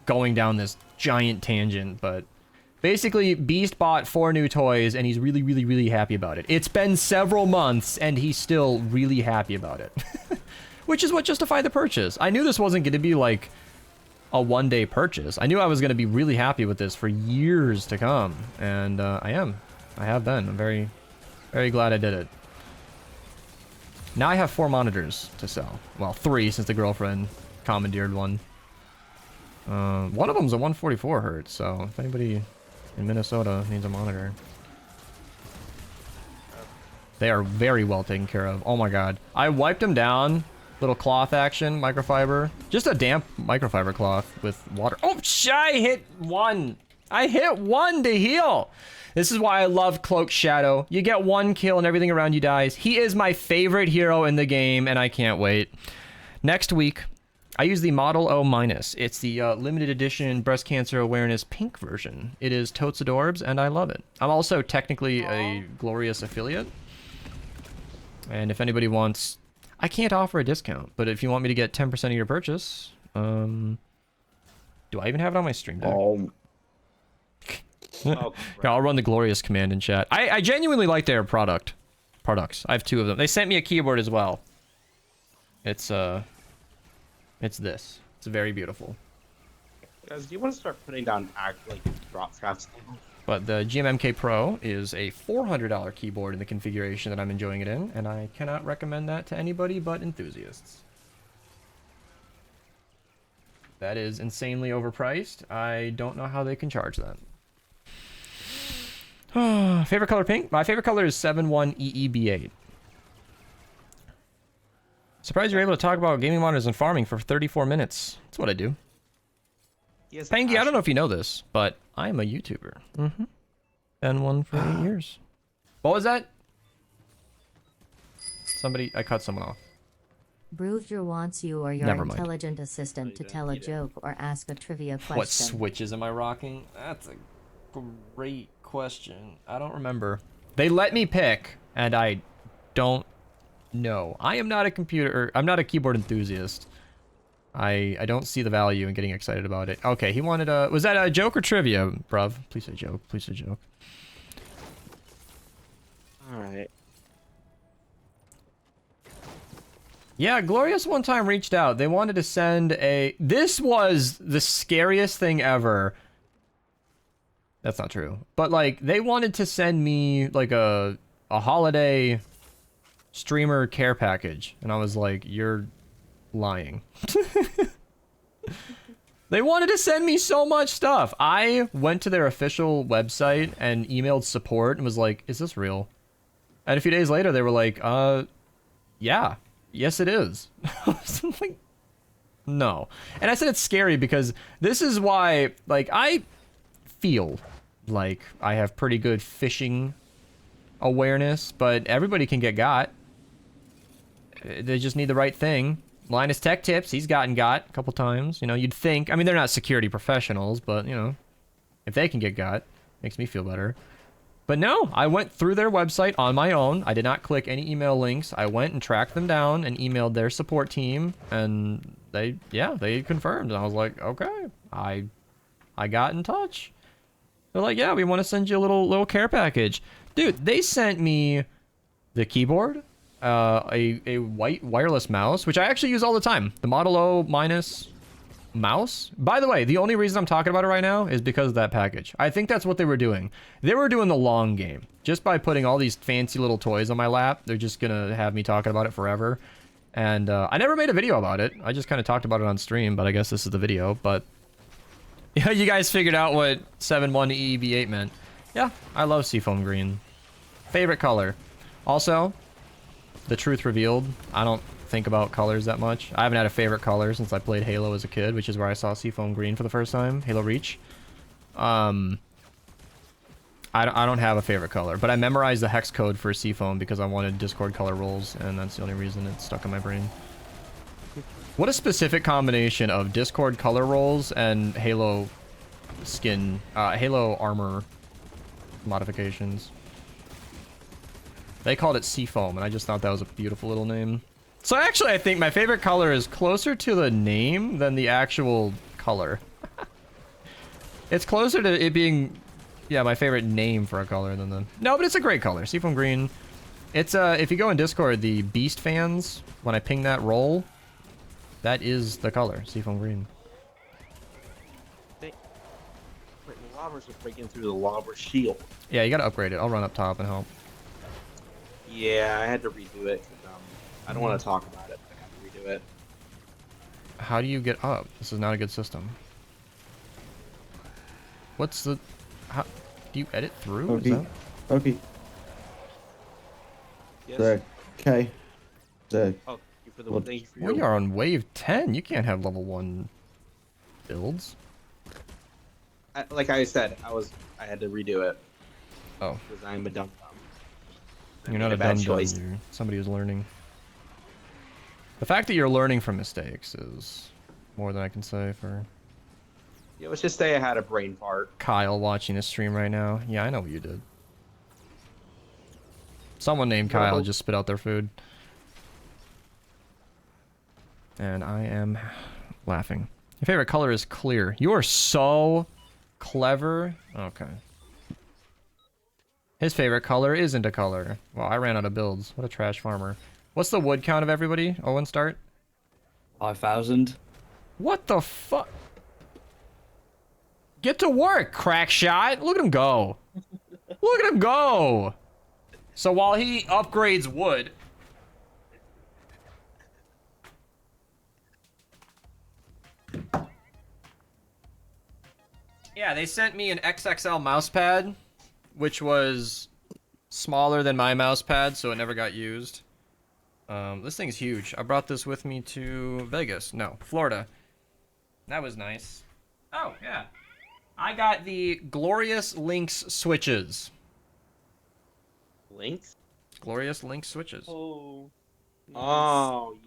going down this giant tangent, but basically Beast bought 4 new toys and he's really, really, really happy about it. It's been several months and he's still really happy about it. Which is what justified the purchase. I knew this wasn't going to be like a one-day purchase. I knew I was going to be really happy with this for years to come. And I have been. I'm very, very glad I did it. Now I have 4 monitors to sell. Well, 3 since the girlfriend commandeered one. One of them's a 144 hertz, so if anybody in Minnesota needs a monitor. They are very well taken care of. Oh my god. I wiped them down. Little cloth action, microfiber. Just a damp microfiber cloth with water. Oh, I hit 1. I hit 1 to heal. This is why I love Cloak Shadow. You get 1 kill and everything around you dies. He is my favorite hero in the game, and I can't wait. Next week, I use the Model O-. It's the limited edition breast cancer awareness pink version. It is totes adorbs, and I love it. I'm also technically a Glorious affiliate. And if anybody wants... I can't offer a discount, but if you want me to get 10% of your purchase, do I even have it on my stream deck? Yeah, I'll run the Glorious command in chat. I genuinely like their products. I have 2 of them. They sent me a keyboard as well. It's this. It's very beautiful. Guys, do you want to start putting down drop traps now? But the GMMK Pro is a $400 keyboard in the configuration that I'm enjoying it in, and I cannot recommend that to anybody but enthusiasts. That is insanely overpriced. I don't know how they can charge that. Favorite color pink? My favorite color is 71EEB8. Surprised you're able to talk about gaming monitors and farming for 34 minutes. That's what I do. Yes, Pangy, I don't know if you know this, but I'm a YouTuber. Been one for 8 years. What was that? I cut someone off. Bruiser wants you or your Never mind. intelligent assistant to tell a joke or ask a trivia question. What switches am I rocking? That's a great question. I don't remember. They let me pick, and I don't know. I am not a keyboard enthusiast. I don't see the value in getting excited about it. Okay, he wanted a... Was that a joke or trivia, bruv? Please say joke. Please say joke. Alright. Yeah, Glorious one time reached out. They wanted to send a... This was the scariest thing ever. That's not true. But, like, they wanted to send me, like, a holiday streamer care package. And I was like, you're lying. They wanted to send me so much stuff. I went to their official website and emailed support and was like, is this real? And a few days later, they were like, yeah. Yes, it is. I was like, no. And I said it's scary because this is why, like, I feel like I have pretty good fishing awareness, but everybody can get got. They just need the right thing. Linus Tech Tips, he's gotten got a couple times. You know, you'd think, I mean, they're not security professionals, but, you know, if they can get got, makes me feel better. But no, I went through their website on my own. I did not click any email links. I went and tracked them down and emailed their support team, and they confirmed. And I was like, okay, I got in touch. They're like, yeah, we want to send you a little care package. Dude, they sent me the keyboard, a white wireless mouse, which I actually use all the time. The Model O minus mouse. By the way, the only reason I'm talking about it right now is because of that package. I think that's what they were doing. They were doing the long game. Just by putting all these fancy little toys on my lap, they're just gonna have me talking about it forever. And I never made a video about it. I just kind of talked about it on stream, but I guess this is the video. But yeah, you guys figured out what 7.1 EEB8 meant. Yeah, I love seafoam green. Favorite color. Also, the truth revealed. I don't think about colors that much. I haven't had a favorite color since I played Halo as a kid, which is where I saw seafoam green for the first time. Halo Reach. I don't have a favorite color, but I memorized the hex code for seafoam because I wanted Discord color rolls, and that's the only reason it's stuck in my brain. What a specific combination of Discord color rolls and Halo skin, Halo armor modifications. They called it seafoam, and I just thought that was a beautiful little name. So actually, I think my favorite color is closer to the name than the actual color. It's closer to it being, yeah, my favorite name for a color than the... No, but it's a great color. Seafoam green. It's, if you go in Discord, the Beast fans, when I ping that roll, that is the color, seafoam green. Wait, the Lobbers are breaking through the Lobber shield. Yeah, you gotta upgrade it. I'll run up top and help. Yeah, I had to redo it. I don't want to talk about it, but I have to redo it. How do you get up? This is not a good system. What's the... How, do you edit through? Okay. Okay. Yes. Okay. Oh, thank you for the thank you for your... We are on wave 10. You can't have level 1 builds. Like I said, I had to redo it. Oh. Because I'm a dumb. You're not a dumb choice. You're somebody who's learning. The fact that you're learning from mistakes is more than I can say for... Yeah, let's just say I had a brain fart. Kyle watching this stream right now. Yeah, I know what you did. Someone named Kyle just spit out their food. And I am laughing. Your favorite color is clear. You are so clever. Okay. His favorite color isn't a color. Well, I ran out of builds. What a trash farmer. What's the wood count of everybody? Owen, start. 5,000. What the fuck? Get to work, crack shot. Look at him go. Look at him go. So while he upgrades wood... Yeah, they sent me an XXL mousepad, which was smaller than my mousepad, so it never got used. This thing's huge. I brought this with me to Vegas. No, Florida. That was nice. Oh, yeah. I got the Glorious Lynx switches. Lynx? Glorious Lynx switches. Oh. Nice. Oh.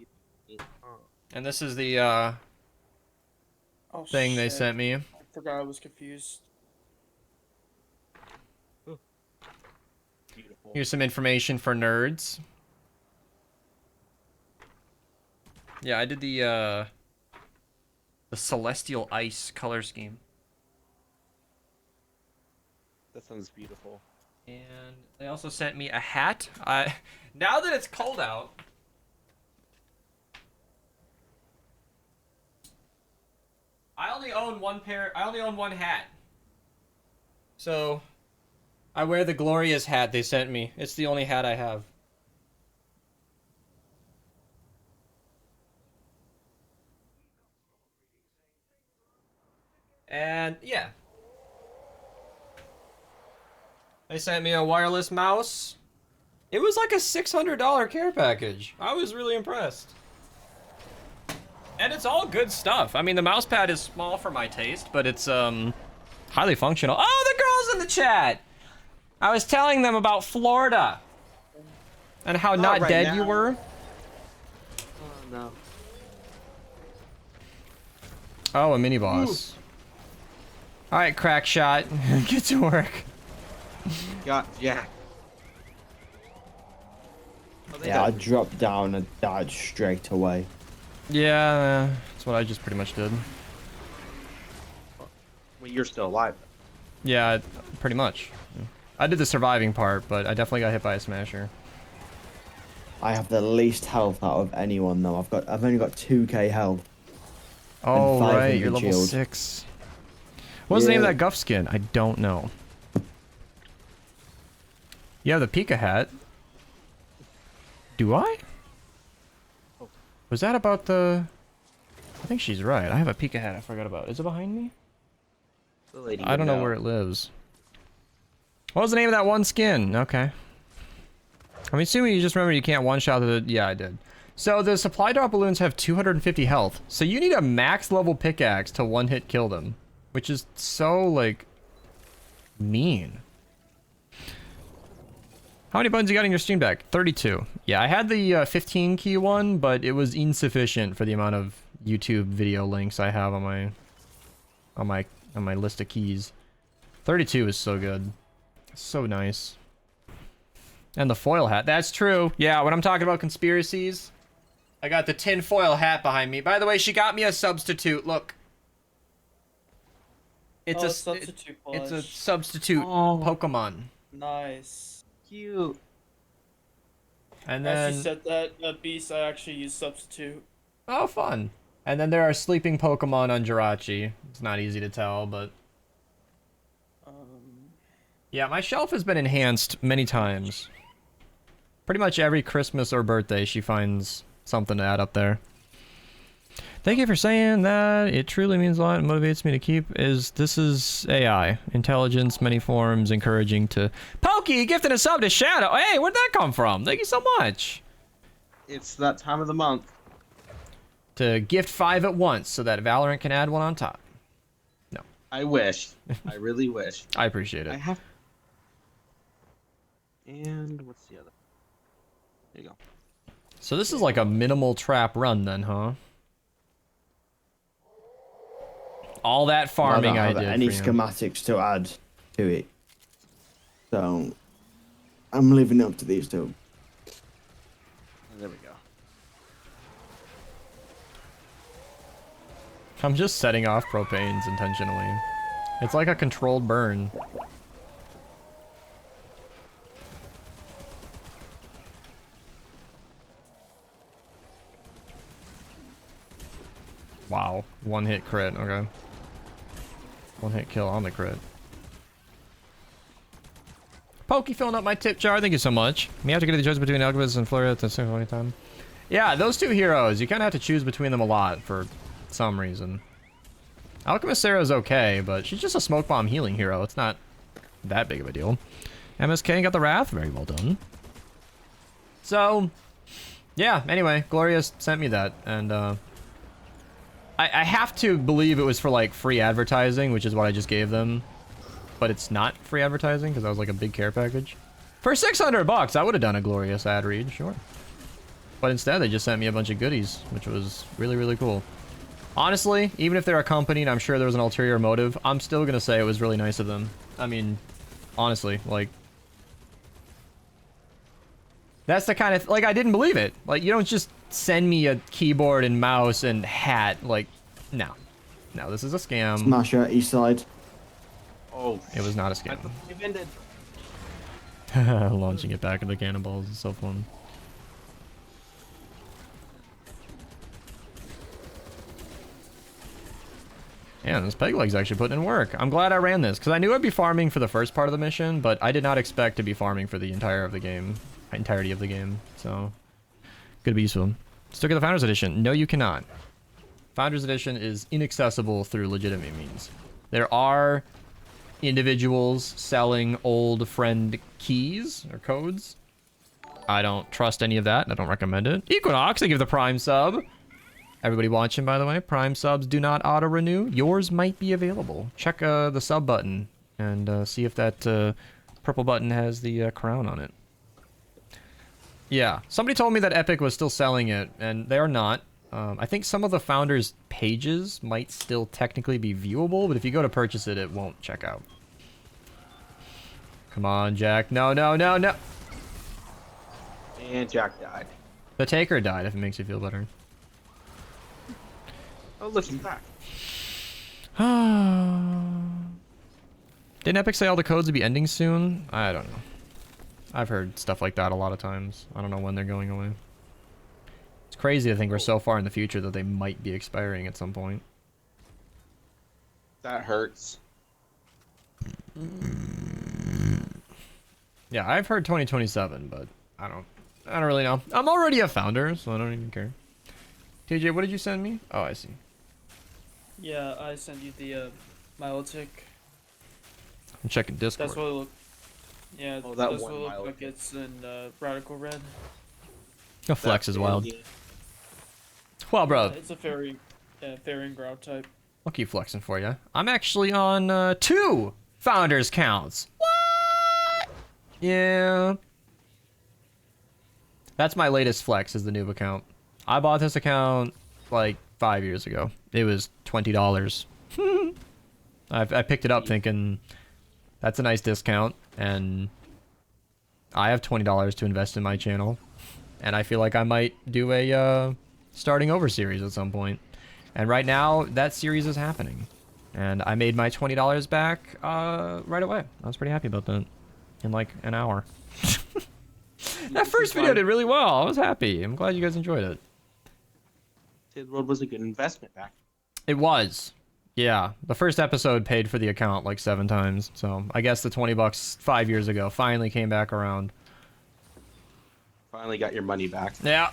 And this is the Oh, thing they shit. sent me. I forgot I was confused. Beautiful. Here's some information for nerds. Yeah, I did the Celestial Ice color scheme. That sounds beautiful. And they also sent me a hat. Now that it's cold out, I only own one hat. So I wear the Glorious hat they sent me. It's the only hat I have. And yeah. They sent me a wireless mouse. It was like a $600 care package. I was really impressed. And it's all good stuff. I mean, the mouse pad is small for my taste, but it's highly functional. Oh, the girls in the chat! I was telling them about Florida. And how not right dead now. you were. Oh, no. Oh, a mini boss. Alright, crack shot. Get to work. Got Jack. Oh, they Yeah, I died. dropped down and died straight away. Yeah, that's what I just pretty much did. Well, you're still alive. Yeah, pretty much. I did the surviving part, but I definitely got hit by a smasher. I have the least health out of anyone though. I've only got 2k health. Oh, And right, you're 500 level shield. 6. What's the name of Yeah. that Guff skin? I don't know. You have the Pika hat. Do I? Was that about the... I think she's right. I have a Pika hat I forgot about. Is it behind me? The lady I don't know window. where it lives. What was the name of that one skin? Okay. I'm assuming you just remember you can't one-shot the... Yeah, I did. So the supply drop balloons have 250 health. So you need a max level pickaxe to one-hit kill them. Which is so, like... mean. How many buttons you got in your Steam Deck? 32. Yeah, I had the 15 key one, but it was insufficient for the amount of YouTube video links I have on my list of keys. 32 is so good. So nice. And the foil hat. That's true. Yeah, when I'm talking about conspiracies, I got the tin foil hat behind me. By the way, she got me a substitute. Look. It's Oh, a substitute it's a plush. substitute Oh. Pokemon. Nice. Cute. And As then you said that, Beast, I actually use substitute. oh, fun. And then there are sleeping Pokemon on Jirachi. It's not easy to tell, but yeah, my shelf has been enhanced many times. Pretty much every Christmas or birthday, she finds something to add up there. Thank you for saying that. It truly means a lot and motivates me to keep. This is AI. Intelligence, many forms, encouraging to... Pokey, gifted a sub to Shadow. Hey, where'd that come from? Thank you so much. It's that time of the month. To gift 5 at once so that Valorant can add one on top. No, I wish. I really wish. I appreciate I it. have. And what's the other? There you go. So this is like a minimal trap run then, huh? All that farming I don't have did any for you. schematics to add to it. So, I'm leaving it up to these two. There we go. I'm just setting off propanes intentionally. It's like a controlled burn. Wow, one hit crit, okay. One hit kill on the crit. Pokey filling up my tip jar, thank you so much. We have to get the choice between Alchemist and Flurry at the same time. Yeah, those two heroes, you kind of have to choose between them a lot for some reason. Alchemist Sarah's okay, but she's just a smoke bomb healing hero. It's not that big of a deal. MSK got the Wrath, very well done. So, yeah, anyway, Gloria sent me that, and I have to believe it was for like free advertising, which is what I just gave them. But it's not free advertising because that was like a big care package. For 600 bucks, I would have done a glorious ad read, sure. But instead, they just sent me a bunch of goodies, which was really, really cool. Honestly, even if they're accompanied, I'm sure there was an ulterior motive. I'm still gonna say it was really nice of them. I mean, honestly, like... That's the kind of... Like, I didn't believe it. Like, you don't just send me a keyboard and mouse and hat. Like, no. No, this is a scam. Smasher, east side. Oh. It was not a I scam. thought they've ended. Launching it back into cannonballs is so fun. Yeah, this peg leg's actually putting in work. I'm glad I ran this, because I knew I'd be farming for the first part of the mission, but I did not expect to be farming for the entirety of the game, so good to be useful. Still get the Founders Edition. No, you cannot. Founders Edition is inaccessible through legitimate means. There are individuals selling old friend keys or codes. I don't trust any of that, and I don't recommend it. Equinox, I give the Prime sub. Everybody watching, by the way, Prime subs do not auto-renew. Yours might be available. Check the sub button and see if that purple button has the crown on it. Yeah, somebody told me that Epic was still selling it, and they are not. I think some of the founders' pages might still technically be viewable, but if you go to purchase it, it won't check out. Come on, Jack. No, no, no, no. And Jack died. The Taker died, if it makes you feel better. Oh, look, he's back. Didn't Epic say all the codes would be ending soon? I don't know. I've heard stuff like that a lot of times. I don't know when they're going away. It's crazy to think we're so far in the future that they might be expiring at some point. That hurts. Yeah, I've heard 2027, but I don't really know. I'm already a founder, so I don't even care. TJ, what did you send me? Oh, I see. Yeah, I sent you the Milotic. I'm checking Discord. That's what it look. Yeah, Oh, that that's one what it look Milotic. like. It's in Radical Red. The flex is wild. Yeah. Well, bro, It's a fairy and ground type. I'll keep flexing for you. I'm actually on 2 founders counts. What? Yeah. That's my latest flex, is the noob account. I bought this account like 5 years ago. It was $20. I picked it up thinking that's a nice discount, and I have $20 to invest in my channel, and I feel like I might do a starting over series at some point. And right now, that series is happening. And I made my $20 back right away. I was pretty happy about that. In like an hour. That first video did really well. I was happy. I'm glad you guys enjoyed it. The world was a good investment back. It was. Yeah. The first episode paid for the account like 7 times. So I guess the $20 5 years ago finally came back around. Finally got your money back. Yeah.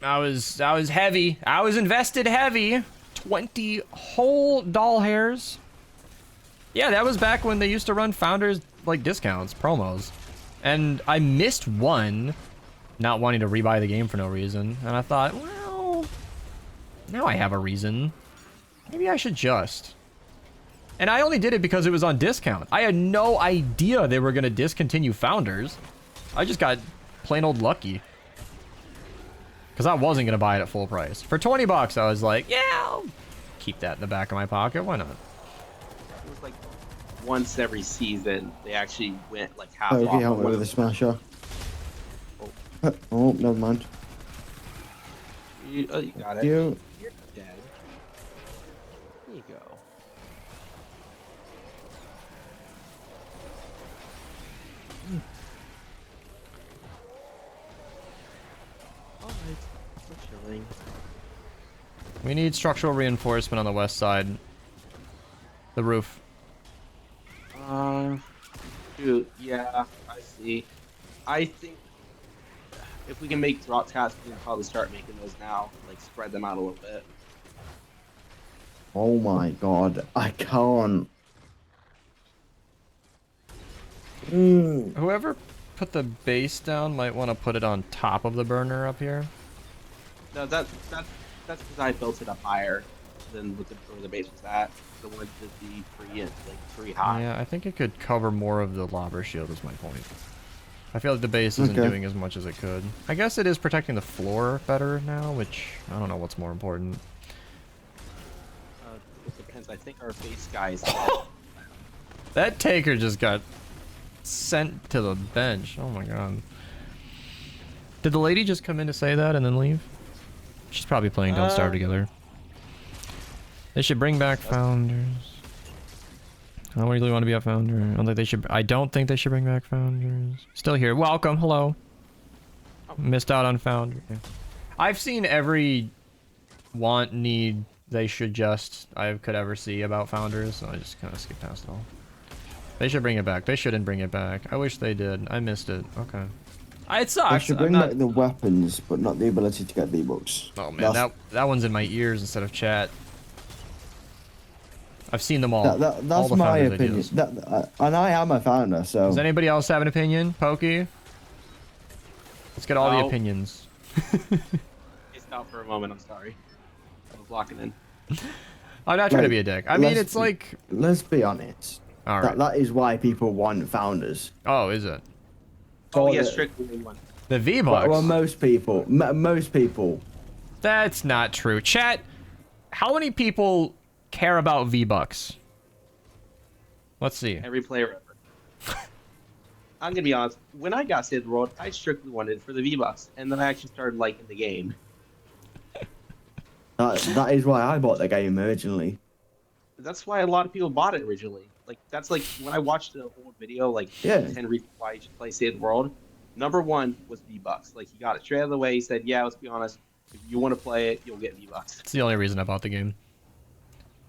I was heavy. I was invested heavy. 20 whole doll hairs. Yeah, that was back when they used to run founders like discounts, promos. And I missed one, not wanting to rebuy the game for no reason. And I thought, well, now I have a reason. Maybe I should just. And I only did it because it was on discount. I had no idea they were going to discontinue founders. I just got plain old lucky. Because I wasn't going to buy it at full price. For 20 bucks, I was like, yeah, I'll keep that in the back of my pocket. Why not? It was like once every season, they actually went like half Oh, off. okay, help me with a smasher. Oh, never mind. You got it. You. You're dead. There you go. Alright, we're chilling. We need structural reinforcement on the west side. The roof. Shoot, yeah, I see. I think if we can make drop tabs, we can probably start making those now. Like, spread them out a little bit. Oh my god, I can't. Whoever put the base down might want to put it on top of the burner up here. No, that's because I built it up higher than where the base was at. The one to be pretty high. Yeah, I think it could cover more of the lobber shield is my point. I feel like the base isn't Okay. doing as much as it could. I guess it is protecting the floor better now, which I don't know what's more important. It depends. I think our base guy is. That Taker just got sent to the bench. Oh my god. Did the lady just come in to say that and then leave? She's probably playing Don't Starve Together. They should bring back founders. I don't really want to be a founder. I don't think they should bring back founders. Still here. Welcome. Hello. Missed out on founder. Yeah. I've seen every want, need, they should just I could ever see about founders, so I just kind of skip past it all. They should bring it back. They shouldn't bring it back. I wish they did. I missed it. Okay. It sucks. I should bring back the weapons, but not the ability to get V-Bucks. Oh man, that one's in my ears instead of chat. I've seen them all. That's all the my founders opinion. videos. And I am a founder, so. Does anybody else have an opinion? Pokey? Let's get all the No. opinions. It's out for a moment. I'm sorry. I was locking in. I'm not trying to be a dick. I mean, it's like... Let's be honest. All right. That is why people want founders. Oh, is it? Oh For yeah, the- strictly one. The V-Bucks? Well, most people. Most people. That's not true. Chat, how many people care about V-Bucks? Let's see. Every player ever. I'm gonna be honest. When I got Save the World, I strictly wanted it for the V-Bucks, and then I actually started liking the game. That is why I bought the game originally. That's why a lot of people bought it originally. Like that's like when I watched the old video, like 10 reasons why you should play Save the World. Number one was V-Bucks. Like he got it straight out of the way. He said, "Yeah, let's be honest. If you want to play it, you'll get V-Bucks." It's the only reason I bought the game.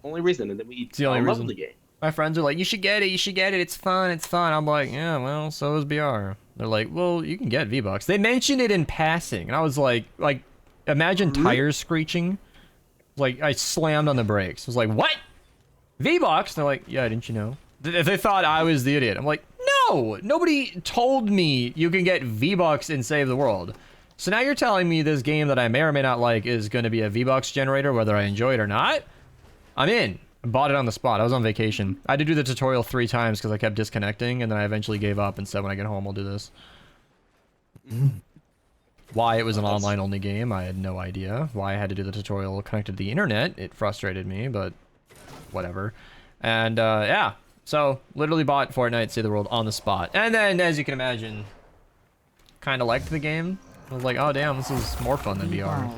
Only reason, and then we It's the only loved reason. the game. My friends are like, you should get it, it's fun, I'm like, yeah, well, so is BR. They're like, well, you can get V-Bucks. They mentioned it in passing, and I was like, imagine tires screeching. Like, I slammed on the brakes. I was like, what? V-Bucks? They're like, yeah, didn't you know? If they thought I was the idiot. I'm like, no! Nobody told me you can get V-Bucks in Save the World. So now you're telling me this game that I may or may not like is going to be a V-Bucks generator, whether I enjoy it or not? I'm in. I bought it on the spot. I was on vacation. I had to do the tutorial 3 times because I kept disconnecting, and then I eventually gave up and said when I get home I'll do this. Why it was an online-only game, I had no idea. Why I had to do the tutorial connected to the internet, it frustrated me, but whatever. And, yeah. So, literally bought Fortnite Save the World on the spot. And then, as you can imagine, kind of liked the game. I was like, oh damn, this is more fun than VR.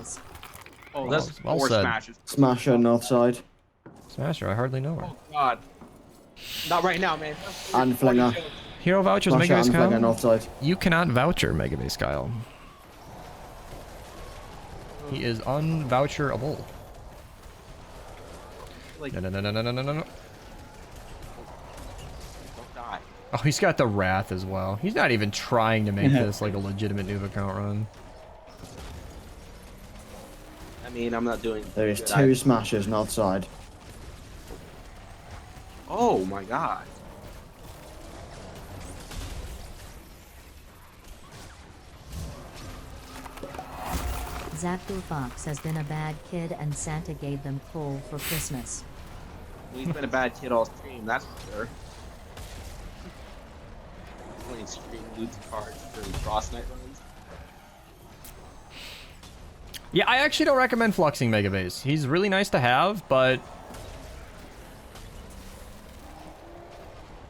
Oh, that's Well 4 said. smashes. Smasher north side. Smasher, I hardly know her. Oh God. Not right now, man. And Flinger. Hero vouchers, Smasher Mega and Flinger Kyle? north side. You cannot voucher Mega Base Kyle. He is unvoucherable. Like, No. don't die. Oh, he's got the Wrath as well. He's not even trying to make this like a legitimate noob account run. I mean, I'm not doing. There is good 2 either. smashers north side. Oh my God. Zapdo Fox has been a bad kid and Santa gave them coal for Christmas. Well, he's been a bad kid all stream, that's for sure. Playing stream loot cards during Frostnite runs. Yeah, I actually don't recommend fluxing Mega Base. He's really nice to have, but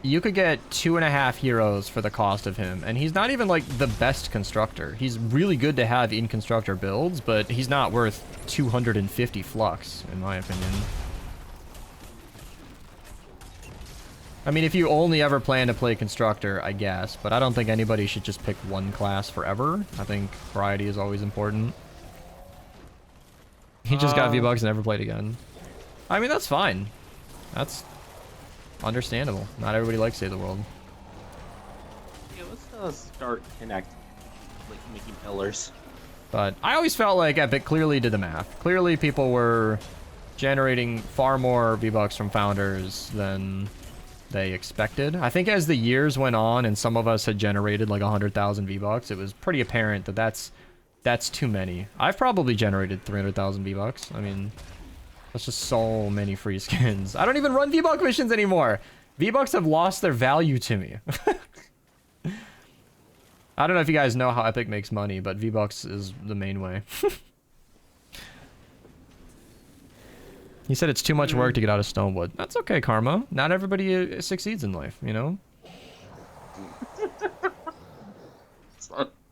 you could get 2.5 heroes for the cost of him, and he's not even like the best constructor. He's really good to have in constructor builds, but he's not worth 250 flux, in my opinion. I mean, if you only ever plan to play constructor, I guess, but I don't think anybody should just pick one class forever. I think variety is always important. He just got V-Bucks and never played again. I mean, that's fine. That's understandable. Not everybody likes Save the World. Yeah, let's start connecting, like making pillars. But I always felt like Epic clearly did the math. Clearly people were generating far more V-Bucks from founders than they expected. I think as the years went on and some of us had generated like 100,000 V-Bucks, it was pretty apparent that that's too many. I've probably generated 300,000 V-Bucks. I mean, that's just so many free skins. I don't even run V-Buck missions anymore. V-Bucks have lost their value to me. I don't know if you guys know how Epic makes money, but V-Bucks is the main way. He said it's too much work to get out of Stonewood. That's okay, Karma. Not everybody succeeds in life, you know?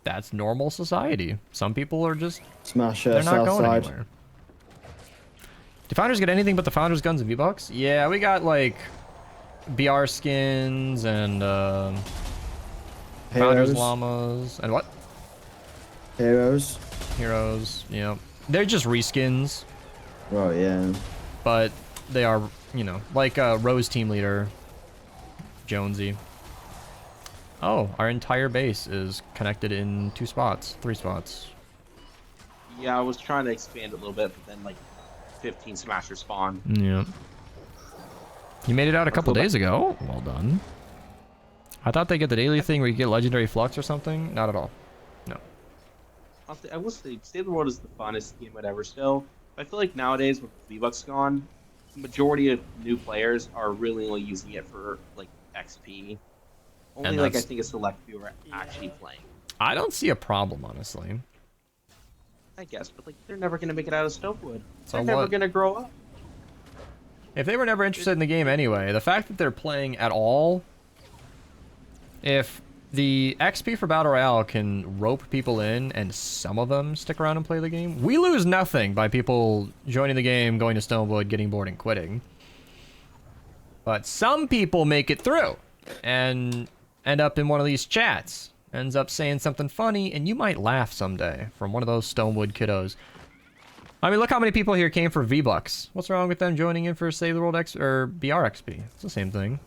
That's normal society. Some people are just... Smasher they're not south going side. anywhere. Do founders get anything but the founders guns and V-Bucks? Yeah, we got like BR skins and founders Heroes. llamas and what? Heroes. Heroes, yeah. They're just reskins, Right, yeah. but they are, you know, like Rose team leader, Jonesy. Oh, our entire base is connected in 2 spots, 3 spots. Yeah, I was trying to expand it a little bit, but then like 15 smashers spawned. Yeah. You made it out a couple days ago. Well done. I thought they get the daily thing where you get legendary flux or something. Not at all. No. I will say, Save the World is the funnest game I'd ever still. I feel like nowadays with V-Bucks gone, the majority of new players are really only using it for like XP. Only like I think a select few are actually playing. I don't see a problem, honestly. I guess, but like they're never gonna make it out of Stonewood. So They're never what? gonna grow up. If they were never interested in the game anyway, the fact that they're playing at all, if the XP for Battle Royale can rope people in, and some of them stick around and play the game. We lose nothing by people joining the game, going to Stonewood, getting bored, and quitting. But some people make it through and end up in one of these chats. Ends up saying something funny, and you might laugh someday from one of those Stonewood kiddos. I mean, look how many people here came for V-Bucks. What's wrong with them joining in for Save the World X or BRXP? It's the same thing.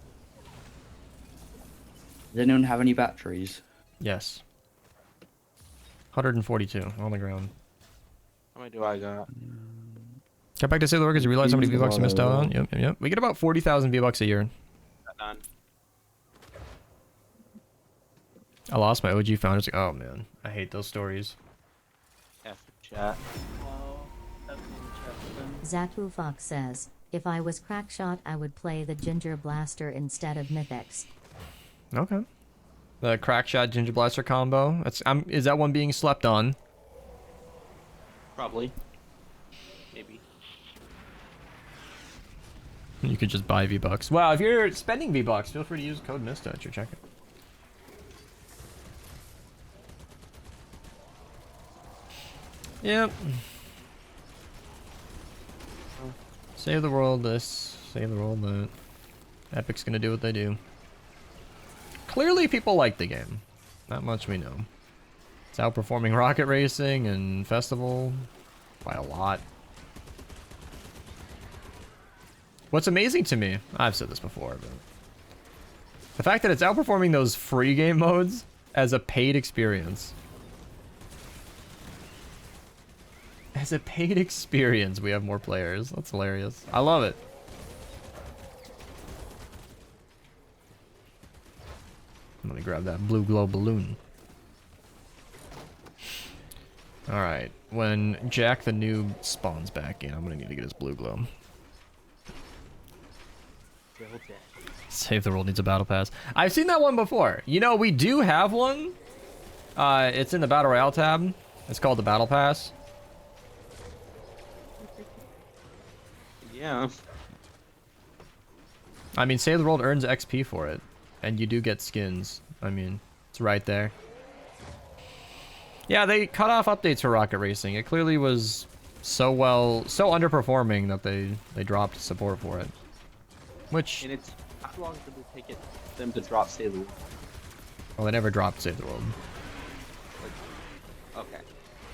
Does anyone have any batteries? Yes. 142 on the ground. How many do I got? Get back to Save the World because you realize how many V-Bucks you missed out on. Yep. We get about 40,000 V-Bucks a year. Done. I lost my OG founders. Oh man, I hate those stories. F chat. Zaku Fox says, if I was Crackshot, I would play the Ginger Blaster instead of Mythics. Okay. The Crackshot Ginger Blaster combo. That's is that one being slept on? Probably. Maybe. You could just buy V-Bucks. Wow, if you're spending V-Bucks, feel free to use code Mista at your checkout. Yep. Save the world this, save the world that. Epic's gonna do what they do. Clearly people like the game. Not much we know. It's outperforming Rocket Racing and Festival by a lot. What's amazing to me, I've said this before, but the fact that it's outperforming those free game modes as a paid experience. As a paid experience, we have more players. That's hilarious. I love it. Let me grab that blue glow balloon. Alright, when Jack the Noob spawns back in, I'm gonna need to get his blue glow. Save the World needs a battle pass. I've seen that one before. You know, we do have one. It's in the Battle Royale tab. It's called the Battle Pass. Yeah. I mean, Save the World earns XP for it. And you do get skins. I mean, it's right there. Yeah, they cut off updates for Rocket Racing. It clearly was so underperforming that they dropped support for it. Which... And it's... How long did it take them to drop Save the World? Well, they never dropped Save the World. Okay.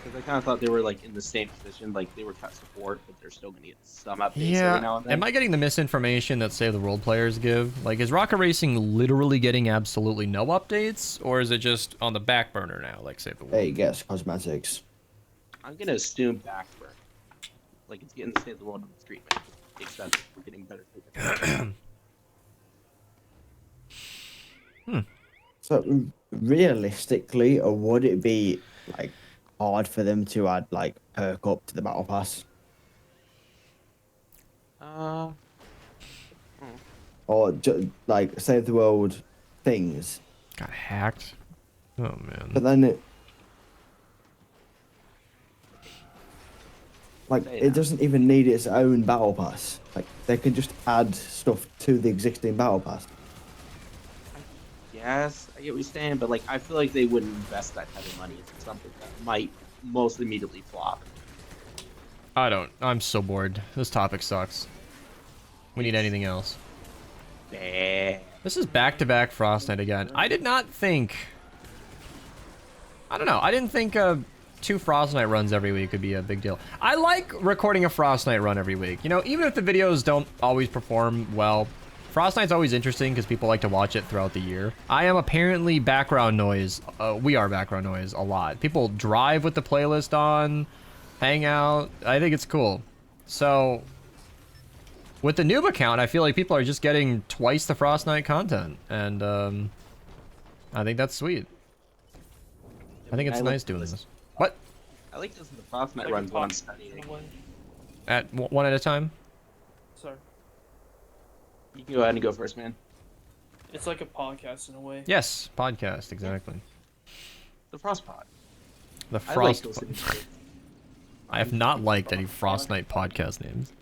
Because I kind of thought they were like in the same position, like they were cut support, but they're still going to get some updates every now and then. Am I getting the misinformation that Save the World players give? Like, is Rocket Racing literally getting absolutely no updates, or is it just on the back burner now, like Save the World? Hey, guess cosmetics. I'm going to assume backburner. Like it's getting Save the World on the street, but except we're getting better. So realistically, or would it be like hard for them to add like perk up to the battle pass, or like Save the World things? Got hacked. Oh man. But then it doesn't even need its own battle pass. Like they could just add stuff to the existing battle pass. Yes, I get what you're saying, but like I feel like they wouldn't invest that type of money into something that might most immediately flop. I'm so bored. This topic sucks. We need anything else. This is back-to-back Frostnite again. I did not think... I don't know. I didn't think 2 Frostnite runs every week would be a big deal. I like recording a Frostnite run every week. You know, even if the videos don't always perform well, Frostnite's always interesting because people like to watch it throughout the year. I am apparently background noise. We are background noise a lot. People drive with the playlist on, hang out. I think it's cool. So, with the noob account, I feel like people are just getting twice the Frostnite content. And, I think that's sweet. I think it's nice doing this. What? I like this in the Frostnite runs when I'm studying. At one at a time? Sorry. You can go ahead and go first, man. It's like a podcast in a way. Yes, podcast, exactly. The Frostpod. The I like Frost. listening to it. I have not liked any Frostnite podcast names.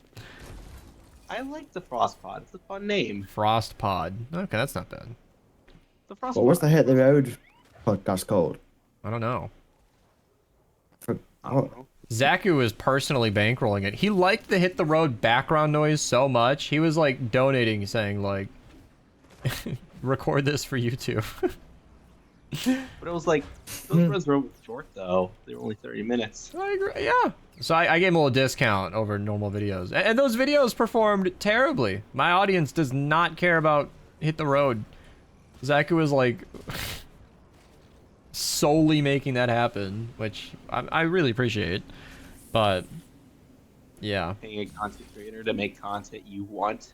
I like the Frostpod. It's a fun name. Frost Pod. Okay, that's not bad. The Frostnite. What was the Hit the Road podcast called? I don't know. I don't know. Zaku was personally bankrolling it. He liked the Hit the Road background noise so much. He was like donating, saying like, record this for YouTube. But it was like, those runs were short though. They were only 30 minutes. I agree, yeah. So I gave him a little discount over normal videos. And those videos performed terribly. My audience does not care about Hit the Road. Zaku was like solely making that happen, which I really appreciate. But yeah, Paying a content creator to make content you want.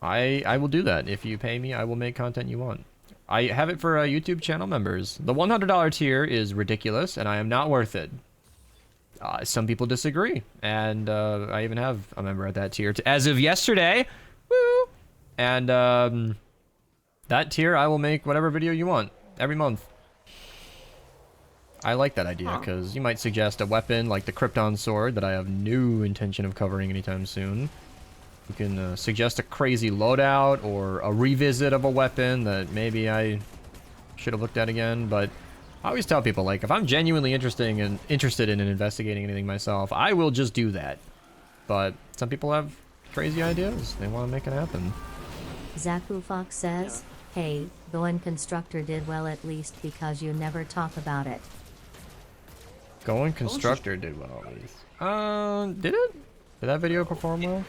I will do that. If you pay me, I will make content you want. I have it for YouTube channel members. The $100 tier is ridiculous, and I am not worth it. Some people disagree, and I even have a member at that tier as of yesterday. Woo! And that tier, I will make whatever video you want every month. I like that idea because you might suggest a weapon like the Krypton sword that I have no intention of covering anytime soon. You can suggest a crazy loadout or a revisit of a weapon that maybe I should have looked at again, but I always tell people, like, if I'm genuinely interested in investigating anything myself, I will just do that. But some people have crazy ideas. They want to make it happen. Zaku Fox says, hey, Going Constructor did well at least because you never talk about it. Going Constructor did well, at least. Did it? Did that video perform well?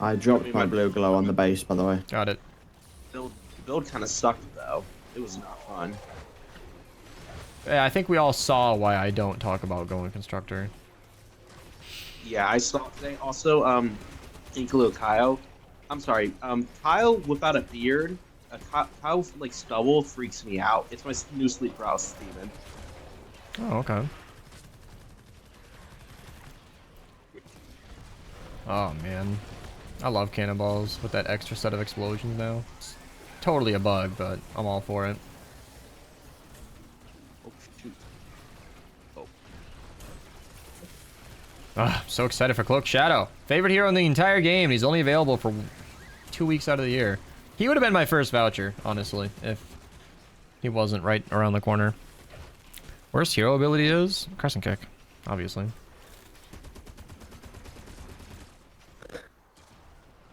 I dropped my blue glow on the base, by the way. Got it. Build kind of sucked though. It was not fun. Yeah, I think we all saw why I don't talk about Going Constructor. Yeah, I saw today also, Inkalo Kyle. I'm sorry, Kyle without a beard, Kyle like stubble freaks me out. It's my new sleep paralysis demon. Oh, okay. Oh, man. I love cannonballs with that extra set of explosions now. It's totally a bug, but I'm all for it. Oh, shoot. Oh. So excited for Cloak Shadow. Favorite hero in the entire game, and he's only available for 2 weeks out of the year. He would have been my first voucher, honestly, if he wasn't right around the corner. Worst hero ability is Crescent Kick, obviously.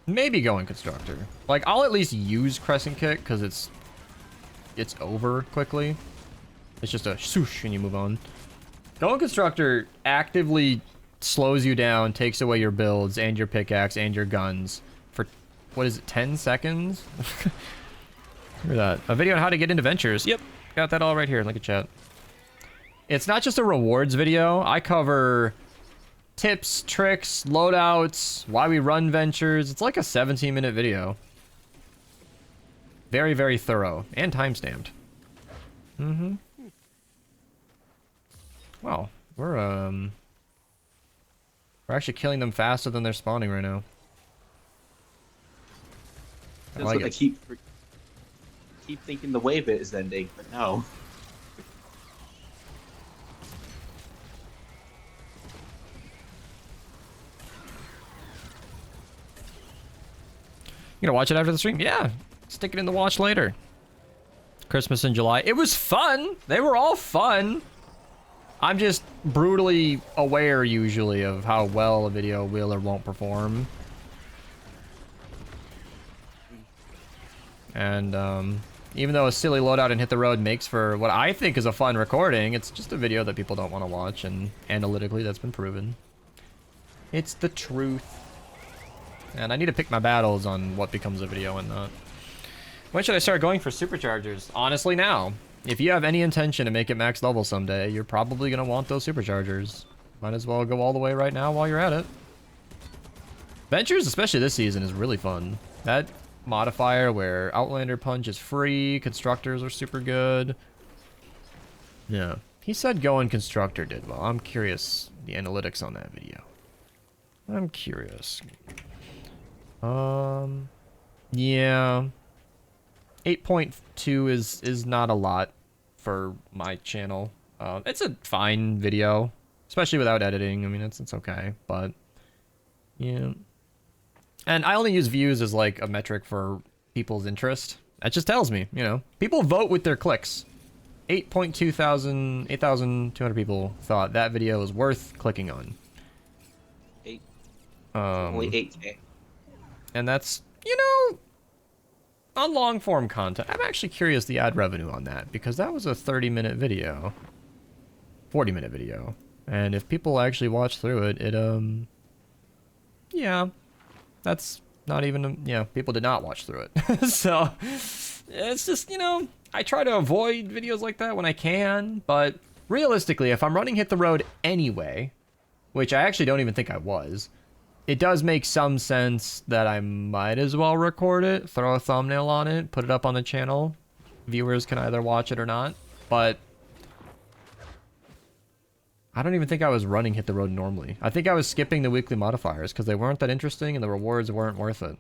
Maybe Going Constructor. Like, I'll at least use Crescent Kick because it's over quickly. It's just a swoosh and you move on. Going Constructor actively slows you down, takes away your builds and your pickaxe and your guns for, what is it, 10 seconds? Look at that. A video on how to get into ventures. Yep, got that all right here. Look at chat. It's not just a rewards video. I cover tips, tricks, loadouts, why we run ventures. It's like a 17-minute video. Very, very thorough and time-stamped. Wow, we're actually killing them faster than they're spawning right now. I That's like what I it. keep thinking the wave is ending, but no. You gonna watch it after the stream? Yeah. Stick it in the watch later. Christmas in July. It was fun. They were all fun. I'm just brutally aware usually of how well a video will or won't perform. And even though a silly loadout and Hit the Road makes for what I think is a fun recording, it's just a video that people don't want to watch, and analytically that's been proven. It's the truth. And I need to pick my battles on what becomes a video and not. When should I start going for superchargers? Honestly, now. If you have any intention to make it max level someday, you're probably going to want those superchargers. Might as well go all the way right now while you're at it. Ventures, especially this season, is really fun. That modifier where Outlander Punch is free, Constructors are super good. Yeah. He said Going Constructor did well. I'm curious the analytics on that video. I'm curious. Yeah. 8.2 is not a lot for my channel. It's a fine video, especially without editing. I mean, it's okay, but yeah. And I only use views as like a metric for people's interest. That just tells me, you know, people vote with their clicks. 8,200 people thought that video was worth clicking on. Only 8K. And that's, you know, on long form content. I'm actually curious the ad revenue on that, because that was a 30-minute video. 40-minute video. And if people actually watch through it, yeah, that's not even, yeah, people did not watch through it. So, it's just, you know, I try to avoid videos like that when I can, but realistically, if I'm running Hit the Road anyway, which I actually don't even think I was, it does make some sense that I might as well record it, throw a thumbnail on it, put it up on the channel. Viewers can either watch it or not, but I don't even think I was running Hit the Road normally. I think I was skipping the weekly modifiers because they weren't that interesting and the rewards weren't worth it.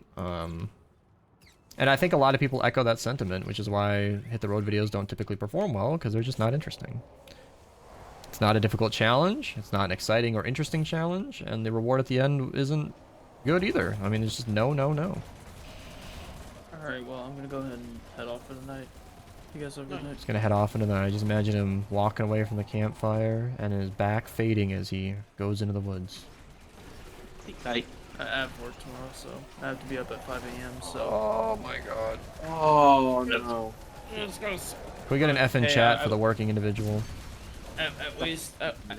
And I think a lot of people echo that sentiment, which is why Hit the Road videos don't typically perform well, because they're just not interesting. It's not a difficult challenge, it's not an exciting or interesting challenge, and the reward at the end isn't good either. I mean, it's just no, no, no. Alright, well, I'm gonna go ahead and head off for the night. You guys have a good night. He's gonna head off into the night. I just imagine him walking away from the campfire and his back fading as he goes into the woods. Sleep tight. I have work tomorrow, so I have to be up at 5 a.m., so... Oh my god. Oh, no. Can we get an F in chat for the working individual? At least,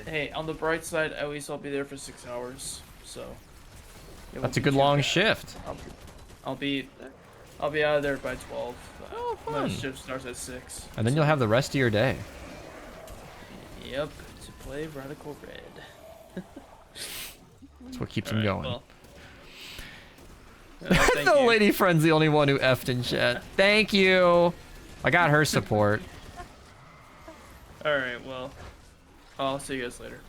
hey, on the bright side, at least I'll be there for 6 hours, so... That's a good long shift. I'll be out of there by 12. Oh, My fun. shift starts at 6. And then you'll have the rest of your day. Yep, to play Radical Red. That's what keeps him going. Well, The lady friend's the only one who effed in chat. Thank you. I got her support. Alright, well, I'll see you guys later.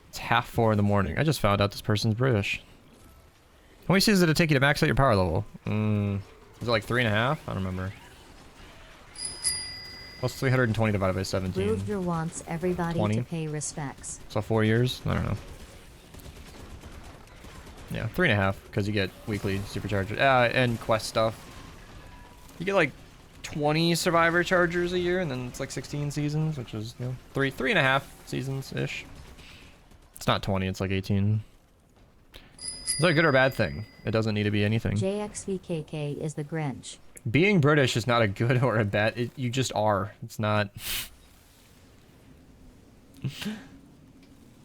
It's 3:30 in the morning. I just found out this person's British. How many seasons did it take you to max out your power level? Was it like 3.5? I don't remember. What's 320 divided by 17? Rudger wants everybody 20? to pay respects. So 4 years? I don't know. Yeah, 3.5, because you get weekly supercharger and quest stuff. You get like 20 survivor chargers a year, and then it's like 16 seasons, which is, you know, 3.5 seasons ish. It's not 20, it's like 18. Is that a good or bad thing? It doesn't need to be anything. JXVKK is the Grinch. Being British is not a good or a bad. You just are. It's not.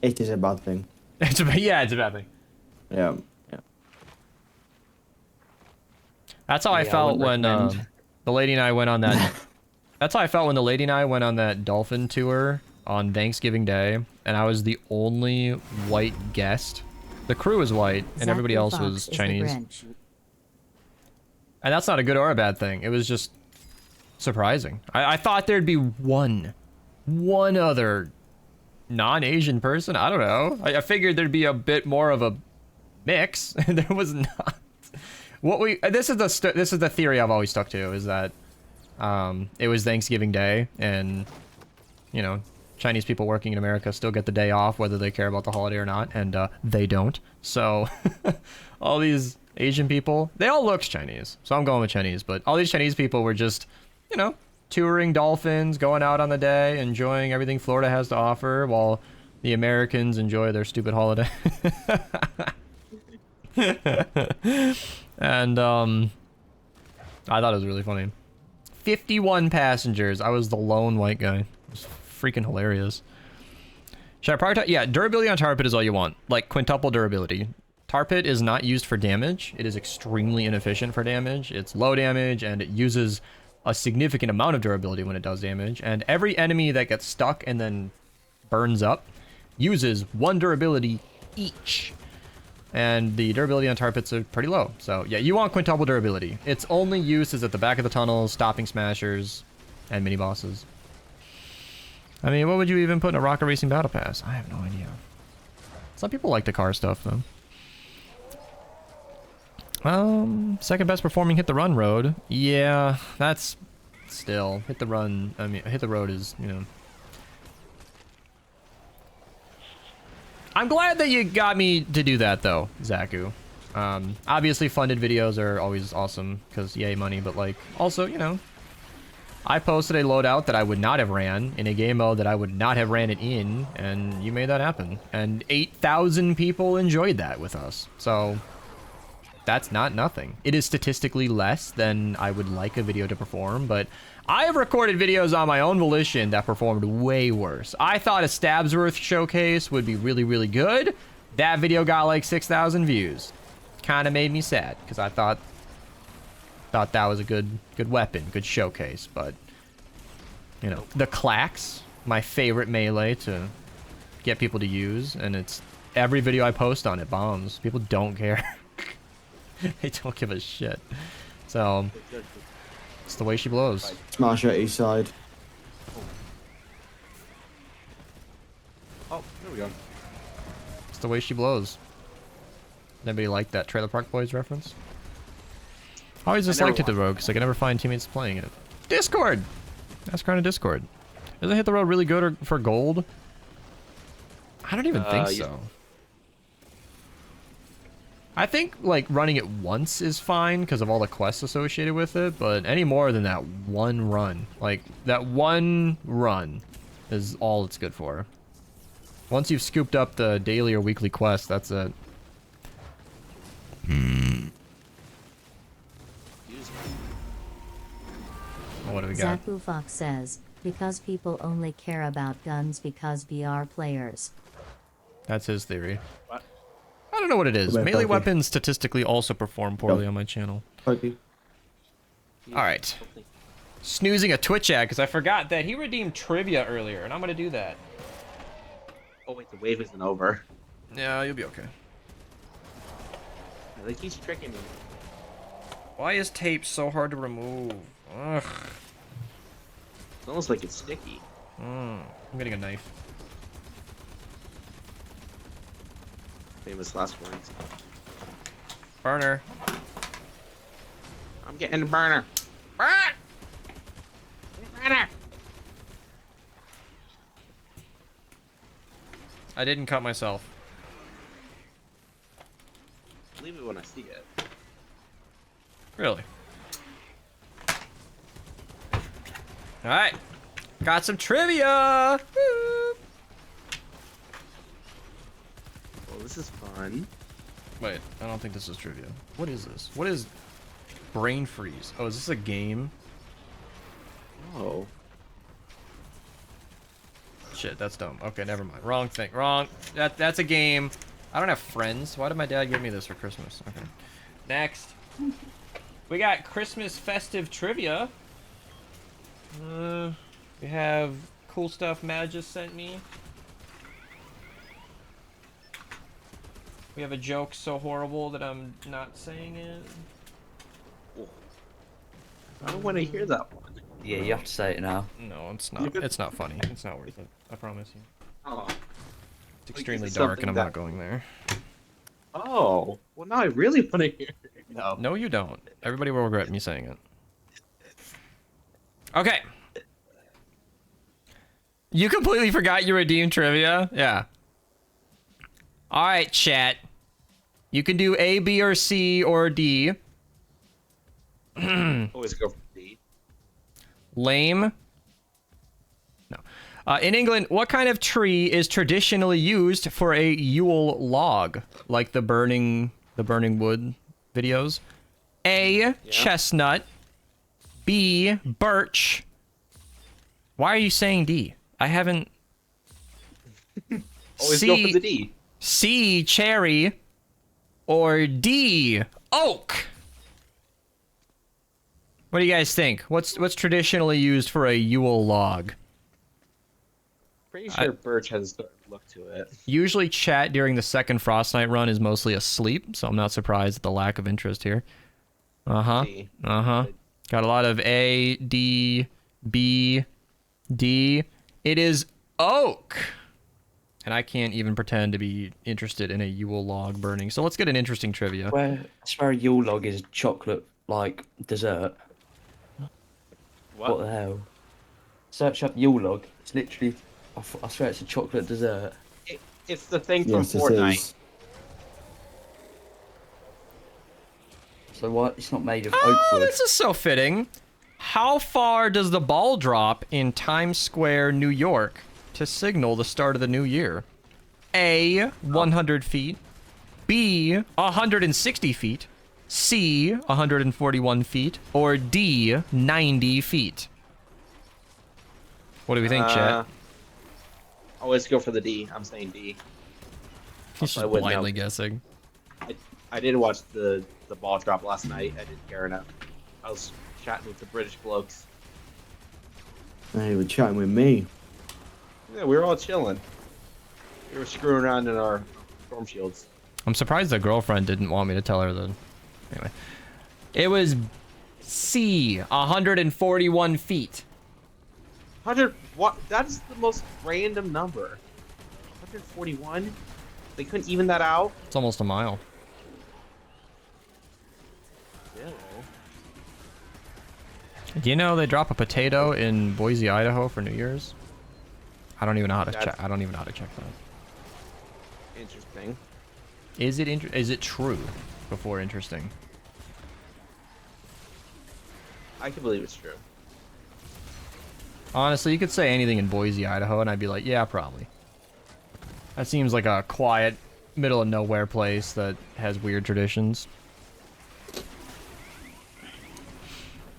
It is a bad thing. It's a, yeah, it's a bad thing. Yeah. That's how I felt when the lady and I went on that. That's how I felt when the lady and I went on that dolphin tour on Thanksgiving Day, and I was the only white guest. The crew was white, and everybody else was Chinese. And that's not a good or a bad thing. It was just surprising. I thought there'd be one other non-Asian person. I don't know. I figured there'd be a bit more of a mix, and there was not. This is the theory I've always stuck to, is that it was Thanksgiving Day, and you know, Chinese people working in America still get the day off whether they care about the holiday or not, and they don't. So all these Asian people, they all looked Chinese, so I'm going with Chinese, but all these Chinese people were just, you know, touring dolphins, going out on the day, enjoying everything Florida has to offer, while the Americans enjoy their stupid holiday. And I thought it was really funny. 51 passengers. I was the lone white guy. It was freaking hilarious. Should I prioritize? Yeah, durability on tar pit is all you want. Like quintuple durability. Tar pit is not used for damage. It is extremely inefficient for damage. It's low damage, and it uses a significant amount of durability when it does damage. And every enemy that gets stuck and then burns up uses 1 durability each. And the durability on tar pits are pretty low. So yeah, you want quintuple durability. Its only use is at the back of the tunnels, stopping smashers, and mini bosses. I mean, what would you even put in a Rocket Racing Battle Pass? I have no idea. Some people like the car stuff, though. Second best performing Hit the Run road. Yeah, that's still Hit the Run. I mean, Hit the Road is, you know. I'm glad that you got me to do that, though, Zaku. Obviously, funded videos are always awesome because yay money, but like also, you know, I posted a loadout that I would not have ran in a game mode that I would not have ran it in, and you made that happen. And 8,000 people enjoyed that with us. So that's not nothing. It is statistically less than I would like a video to perform, but I have recorded videos on my own volition that performed way worse. I thought a Stabsworth showcase would be really, really good. That video got like 6,000 views. Kind of made me sad because I thought that was a good weapon, good showcase, but you know, the clacks, my favorite melee to get people to use, and it's every video I post on it bombs. People don't care. They don't give a shit. So it's the way she blows. Smash her east side. Oh, there we go. It's the way she blows. Anybody like that Trailer Park Boys reference? I always just liked Hit the Road because I can never find teammates playing it. Discord! Ask around a Discord. Isn't Hit the Road really good for gold? I don't even think so. I think like running it once is fine because of all the quests associated with it, but any more than that one run, like that one run is all it's good for. Once you've scooped up the daily or weekly quest, that's it. What do we got? Zaku Fox says, because people only care about guns because VR players. That's his theory. What? I don't know what it is. Wait, Melee okay. weapons statistically also perform poorly on my channel. Pokey. Alright. Snoozing a Twitch ad because I forgot that he redeemed trivia earlier, and I'm going to do that. Oh wait, the wave isn't over. Yeah, you'll be okay. Like he's tricking me. Why is tape so hard to remove? Ugh. It's almost like it's sticky. I'm getting a knife. Famous last words. Burner. I'm getting the burner. Burner. I didn't cut myself. Believe it when I see it. Really? Alright. Got some trivia! Woo! Well, this is fun. Wait, I don't think this is trivia. What is this? What is brain freeze? Oh, is this a game? Oh. Shit, that's dumb. Okay, never mind. Wrong thing. Wrong. That's a game. I don't have friends. Why did my dad give me this for Christmas? Okay. Next. We got Christmas festive trivia. We have cool stuff Matt just sent me. We have a joke so horrible that I'm not saying it. I don't want to hear that one. Yeah, you have to say it now. No, it's not. It's not funny. It's not worth it. I promise you. Oh. It's extremely is it dark, and I'm something not going there. Oh. Well, now I really want to hear it. No. No, you don't. Everybody will regret me saying it. Okay. You completely forgot you redeemed trivia? Yeah. Alright, chat. You can do A, B, or C, or D. Always go for D. Lame. No. In England, what kind of tree is traditionally used for a Yule log? Like the burning wood videos. A, chestnut. B, birch. Why are you saying D? I haven't... Always go for the D. C, cherry. Or D, oak. What do you guys think? What's traditionally used for a Yule log? Pretty sure birch has a look to it. Usually chat during the second Frostnite run is mostly asleep, so I'm not surprised at the lack of interest here. Uh-huh. D. Uh-huh. Got a lot of A, D, B, D. It is oak. And I can't even pretend to be interested in a Yule log burning. So let's get an interesting trivia. I swear a Yule log is chocolate, like, dessert. What the hell? Search up Yule log. It's literally... I swear it's a chocolate dessert. It's the thing from Yes, it Fortnite. is. So what? It's not made of Oh, oak wood. this is so fitting. How far does the ball drop in Times Square, New York, to signal the start of the new year? A, 100 feet. B, 160 feet. C, 141 feet. Or D, 90 feet. What do we think, chat? Always go for the D. I'm saying D. He's I just wouldn't blindly know. guessing. I did watch the ball drop last night. I didn't care enough. I was chatting with the British blokes. They were chatting with me. Yeah, we were all chilling. We were screwing around in our storm shields. I'm surprised the girlfriend didn't want me to tell her that. Anyway. It was C, 141 feet. 100. What? That is the most random number. 141. They couldn't even that out. It's almost a mile. Yeah. Do you know they drop a potato in Boise, Idaho for New Year's? I don't even know how to check. I don't even know how to check that. Interesting. Is it true? Before interesting. I can believe it's true. Honestly, you could say anything in Boise, Idaho, and I'd be like, yeah, probably. That seems like a quiet, middle of nowhere place that has weird traditions.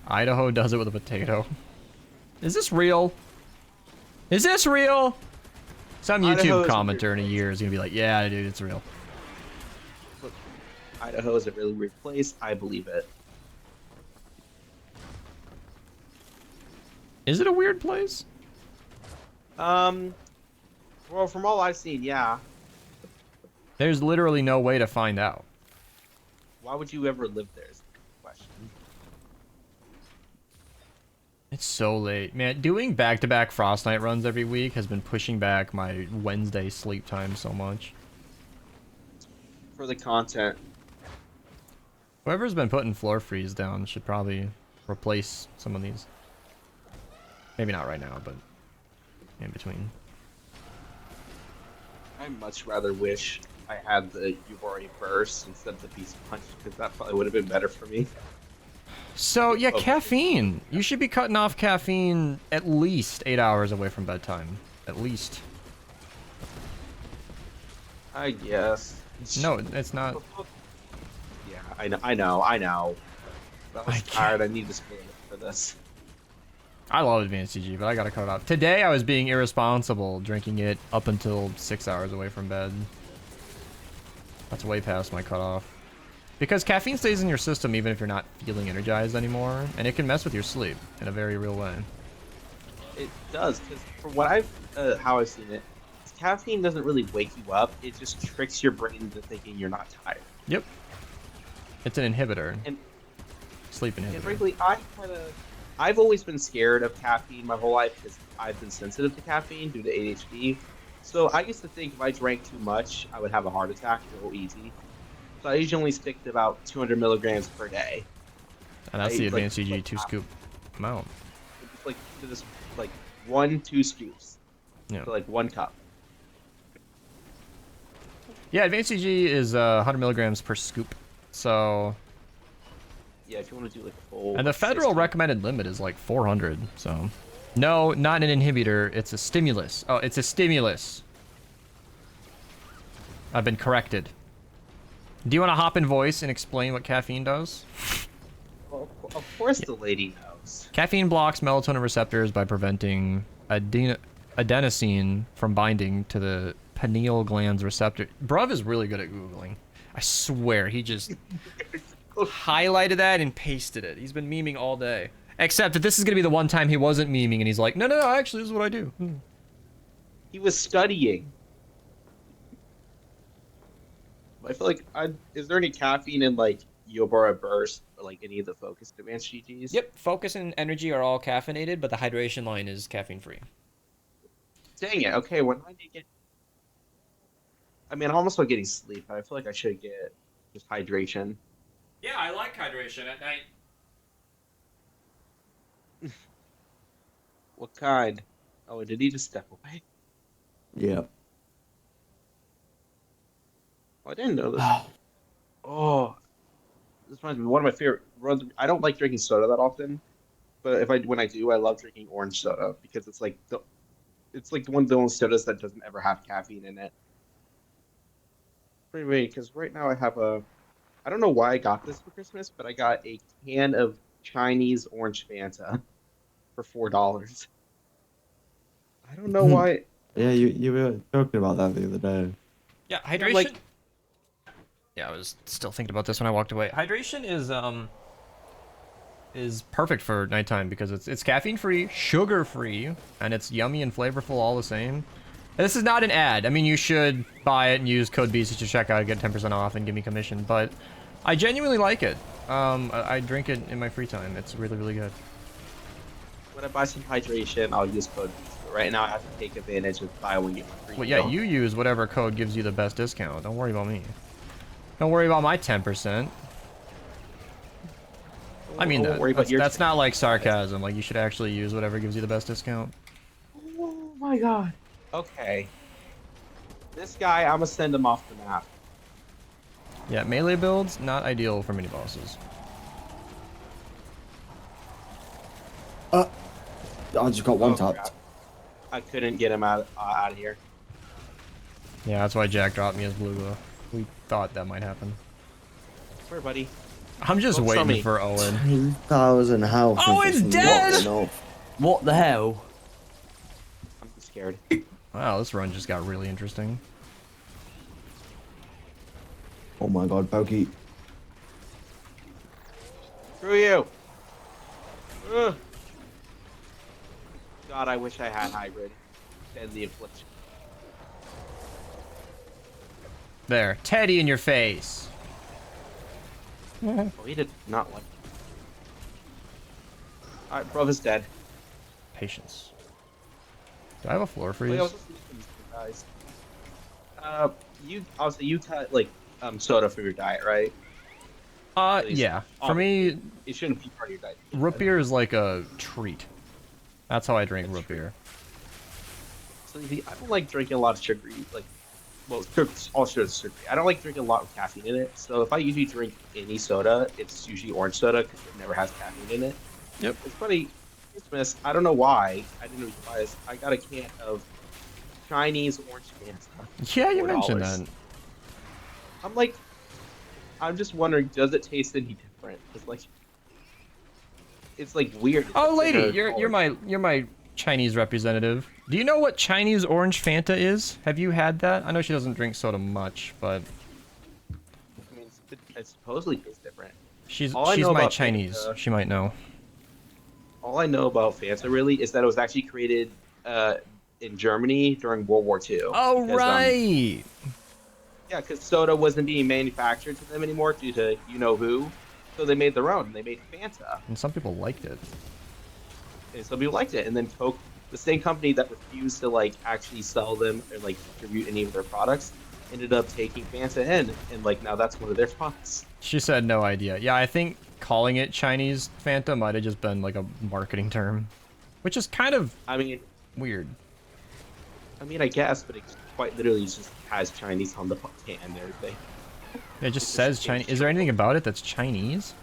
Idaho does it with a potato. Is this real? Is this real? Some Idaho YouTube is a commenter in a weird year is gonna be like, yeah, dude, it's real. Look, Idaho is a really weird place. I believe it. Is it a weird place? Well, from all I've seen, yeah. There's literally no way to find out. Why would you ever live there? Is the question. It's so late. Man, doing back-to-back Frostnite runs every week has been pushing back my Wednesday sleep time so much. For the content. Whoever's been putting floor freeze down should probably replace some of these. Maybe not right now, but in between. I much rather wish I had the Yubari burst instead of the beast punch, because that probably would have been better for me. So, yeah, Oh. caffeine. You should be cutting off caffeine at least 8 hours away from bedtime. At least. I guess. No, it's not. Yeah, I know. I I was tired. I need to split it for this. I love Advanced CG, but I gotta cut it off. Today I was being irresponsible, drinking it up until 6 hours away from bed. That's way past my cutoff. Because caffeine stays in your system even if you're not feeling energized anymore, and it can mess with your sleep in a very real way. It does, because from what how I've seen it, caffeine doesn't really wake you up. It just tricks your brain into thinking you're not tired. Yep. It's an inhibitor. And Sleep inhibitor. And frankly, I've always been scared of caffeine my whole life because I've been sensitive to caffeine due to ADHD. So I used to think if I drank too much, I would have a heart attack real easy. So I usually only stick to about 200 milligrams per day. And that's the I, Advanced like, CG like 2-scoop amount. It's like to this, like 1-2 scoops. Yeah. So like 1 cup. Yeah, Advanced CG is 100 milligrams per scoop. So, Yeah, if you want to do like a full. and the federal 60. recommended limit is like 400. So, no, not an inhibitor. It's a stimulus. Oh, it's a stimulus. I've been corrected. Do you want to hop in voice and explain what caffeine does? Well, of course, the lady knows. Caffeine blocks melatonin receptors by preventing adenosine from binding to the pineal gland's receptor. Bruv is really good at Googling. I swear, he just highlighted that and pasted it. He's been memeing all day. Except that this is going to be the one time he wasn't memeing and he's like, no, actually, this is what I do. He was studying. I feel like is there any caffeine in like Yobara Burst or like any of the focused advanced GGs? Yep, focus and energy are all caffeinated, but the hydration line is caffeine-free. Dang it. Okay, when I need get. I mean, I'm almost like getting sleep, but I feel like I should get just hydration. Yeah, I like hydration at night. What kind? Oh, did he just step away? Yeah. Oh, I didn't know this. Oh, this reminds me, one of my favorite runs. I don't like drinking soda that often, but when I do, I love drinking orange soda because it's like one of the only sodas that doesn't ever have caffeine in it. Anyway, because right now I don't know why I got this for Christmas, but I got a can of Chinese orange Fanta for $4. I don't know why. Yeah, you were talking about that the other day. Yeah, hydration. Yeah, I was still thinking about this when I walked away. Hydration is perfect for nighttime because it's caffeine free, sugar free, and it's yummy and flavorful all the same. This is not an ad. I mean, you should buy it and use code BEAST at your checkout, get 10% off, and give me commission. But I genuinely like it. I drink it in my free time. It's really, really good. When I buy some hydration, I'll use code BEAST. But right now, I have to take advantage of buy one get one free. Well, yeah, you use whatever code gives you the best discount. Don't worry about me. Don't worry about my 10%. I mean, that's not like sarcasm. Like, you should actually use whatever gives you the best discount. Oh my god. Okay. This guy, I'm gonna send him off the map. Yeah, melee builds, not ideal for mini bosses. I just got one tapped. Crap. I couldn't get him out of here. Yeah, that's why Jack dropped me as blue glow. We thought that might happen. Where, buddy? I'm just waiting for Owen. 10,000 health. Owen's dead! What the hell? I'm scared. Wow, this run just got really interesting. Oh my god, Pokey. Screw you! Ugh. God, I wish I had hybrid. Deadly infliction. There, Teddy in your face. Oh, he did not like it. Alright, brother's dead. Patience. Do I have a floor freeze? Oh, yeah, I was listening to these guys. Obviously you cut like soda for your diet, right? Yeah. For me, it shouldn't be part of your diet. root beer is like a treat. That's how I drink root beer. So I don't like drinking a lot of sugary, like, well, all soda is sugary. I don't like drinking a lot of caffeine in it. So if I usually drink any soda, it's usually orange soda because it never has caffeine in it. Yep. It's funny. Christmas, I don't know why. I didn't know you buy this. I got a can of Chinese orange Fanta. Yeah, you mentioned that. I'm just wondering, does it taste any different? It's like weird. Oh, lady, you're my Chinese representative. Do you know what Chinese orange Fanta is? Have you had that? I know she doesn't drink soda much, but I mean, it supposedly tastes different. she's my Chinese. Fanta, she might know. all I know about Fanta really is that it was actually created in Germany during World War II. Oh, right. Yeah, because soda wasn't being manufactured to them anymore due to you-know-who. So they made their own, and they made Fanta. And some people liked it. And some people liked it. And then Coke, the same company that refused to, like, actually sell them or, like, distribute any of their products, ended up taking Fanta in. And, like, now that's one of their products. She said no idea. Yeah, I think calling it Chinese Fanta might have just been, like, a marketing term. Which is kind of weird. I mean, I guess, but it quite literally just has Chinese on the can and everything. It just says Chinese. Is there anything about it that's Chinese?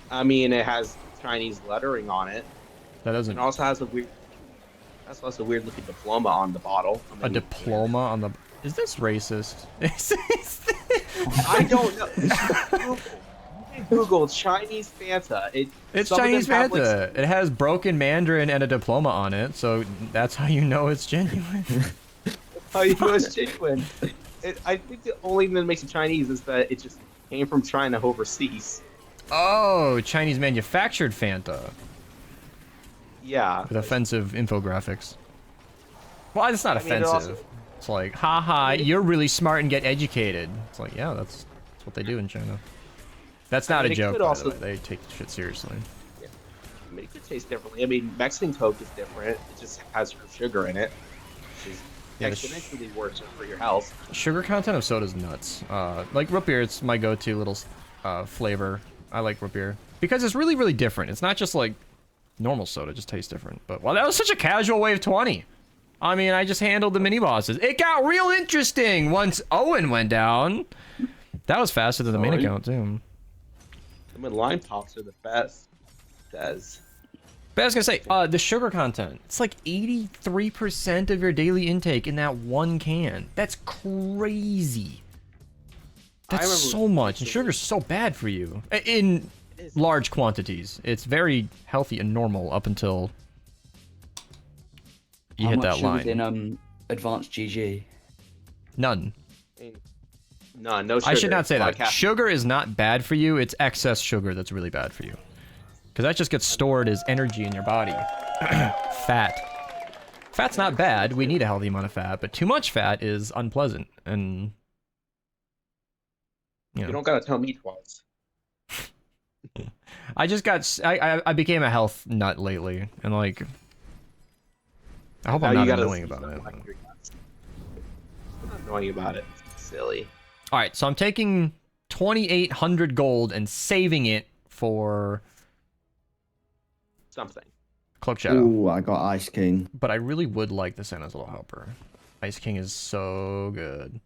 I mean, it has Chinese lettering on it. That doesn't. It also has a weird. That's also a weird looking diploma on the bottle. A diploma on the. Is this racist? I don't know. Google Chinese Fanta. It's Chinese Fanta. It has broken Mandarin and a diploma on it, so that's how you know it's genuine. How you know it's genuine? I think the only thing that makes it Chinese is that it just came from China overseas. Oh, Chinese manufactured Fanta. Yeah. With offensive infographics. Well, it's not offensive. It's like, haha, you're really smart and get educated. It's like, yeah, that's what they do in China. That's not a joke, by the way. They take shit seriously. Yeah. I mean, it could taste differently. I mean, Mexican Coke is different. It just has sugar in it, which is exponentially worse for your health. Sugar content of soda is nuts. Like root beer, it's my go-to little flavor. I like root beer because it's really, really different. It's not just like normal soda; it just tastes different. But well, that was such a casual wave 20. I mean, I just handled the mini bosses. It got real interesting once Owen went down. That was faster than the main account too. Lemon lime pops are the best. Says. But I was gonna say, the sugar content. It's like 83% of your daily intake in that one can. That's crazy. That's so much, and sugar's so bad for you in large quantities. It's very healthy and normal up until you hit that line. In advanced GG? None. None. No sugar. I should not say that. Caffeine. Sugar is not bad for you. It's excess sugar that's really bad for you. Because that just gets stored as energy in your body. Fat. Fat's not bad. We need a healthy amount of fat, but too much fat is unpleasant. And you don't gotta tell me twice. I just got. I became a health nut lately, and like, I hope I'm not annoying about it. I'm not annoying about it. Silly. All right, so I'm taking 2,800 gold and saving it for something. Cloak Shadow. Ooh, I got Ice King. But I really would like the Santa's Little Helper. Ice King is so good.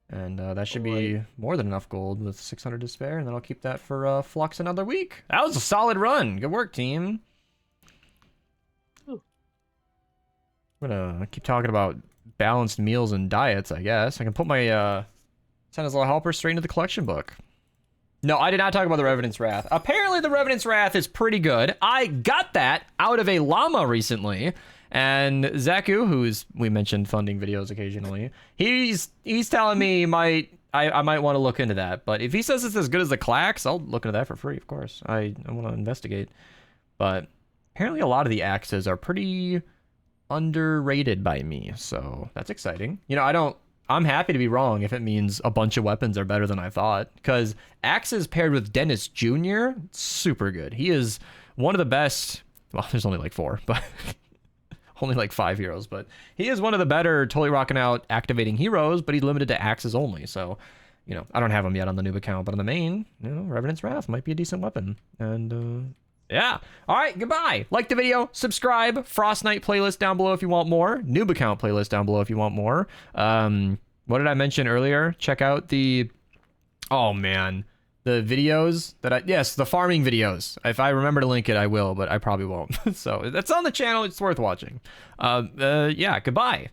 And that should be more than enough gold with 600 to spare, and then I'll keep that for Flux another week. That was a solid run. Good work, team. Ooh. I'm gonna keep talking about balanced meals and diets, I guess. I can put my Santa's Little Helper straight into the collection book. No, I did not talk about the Revenant's Wrath. Apparently, the Revenant's Wrath is pretty good. I got that out of a llama recently. And Zaku, who's we mentioned funding videos occasionally, he's telling me I might want to look into that. But if he says it's as good as the Clax, I'll look into that for free, of course. I want to investigate. But apparently a lot of the axes are pretty underrated by me, so that's exciting. You know, I'm happy to be wrong if it means a bunch of weapons are better than I thought, because axes paired with Dennis Jr., super good. He is one of the best. Well, there's only like 4, but only like 5 heroes, but he is one of the better totally rocking out activating heroes, but he's limited to axes only. So, you know, I don't have him yet on the noob account, but on the main, you know, Revenant's Wrath might be a decent weapon. And yeah. All right, goodbye. Like the video, subscribe, Frostnite playlist down below if you want more, noob account playlist down below if you want more. What did I mention earlier? Check out the, oh man, the videos that yes, the farming videos. If I remember to link it, I will, but I probably won't. So that's on the channel. It's worth watching. Yeah, goodbye.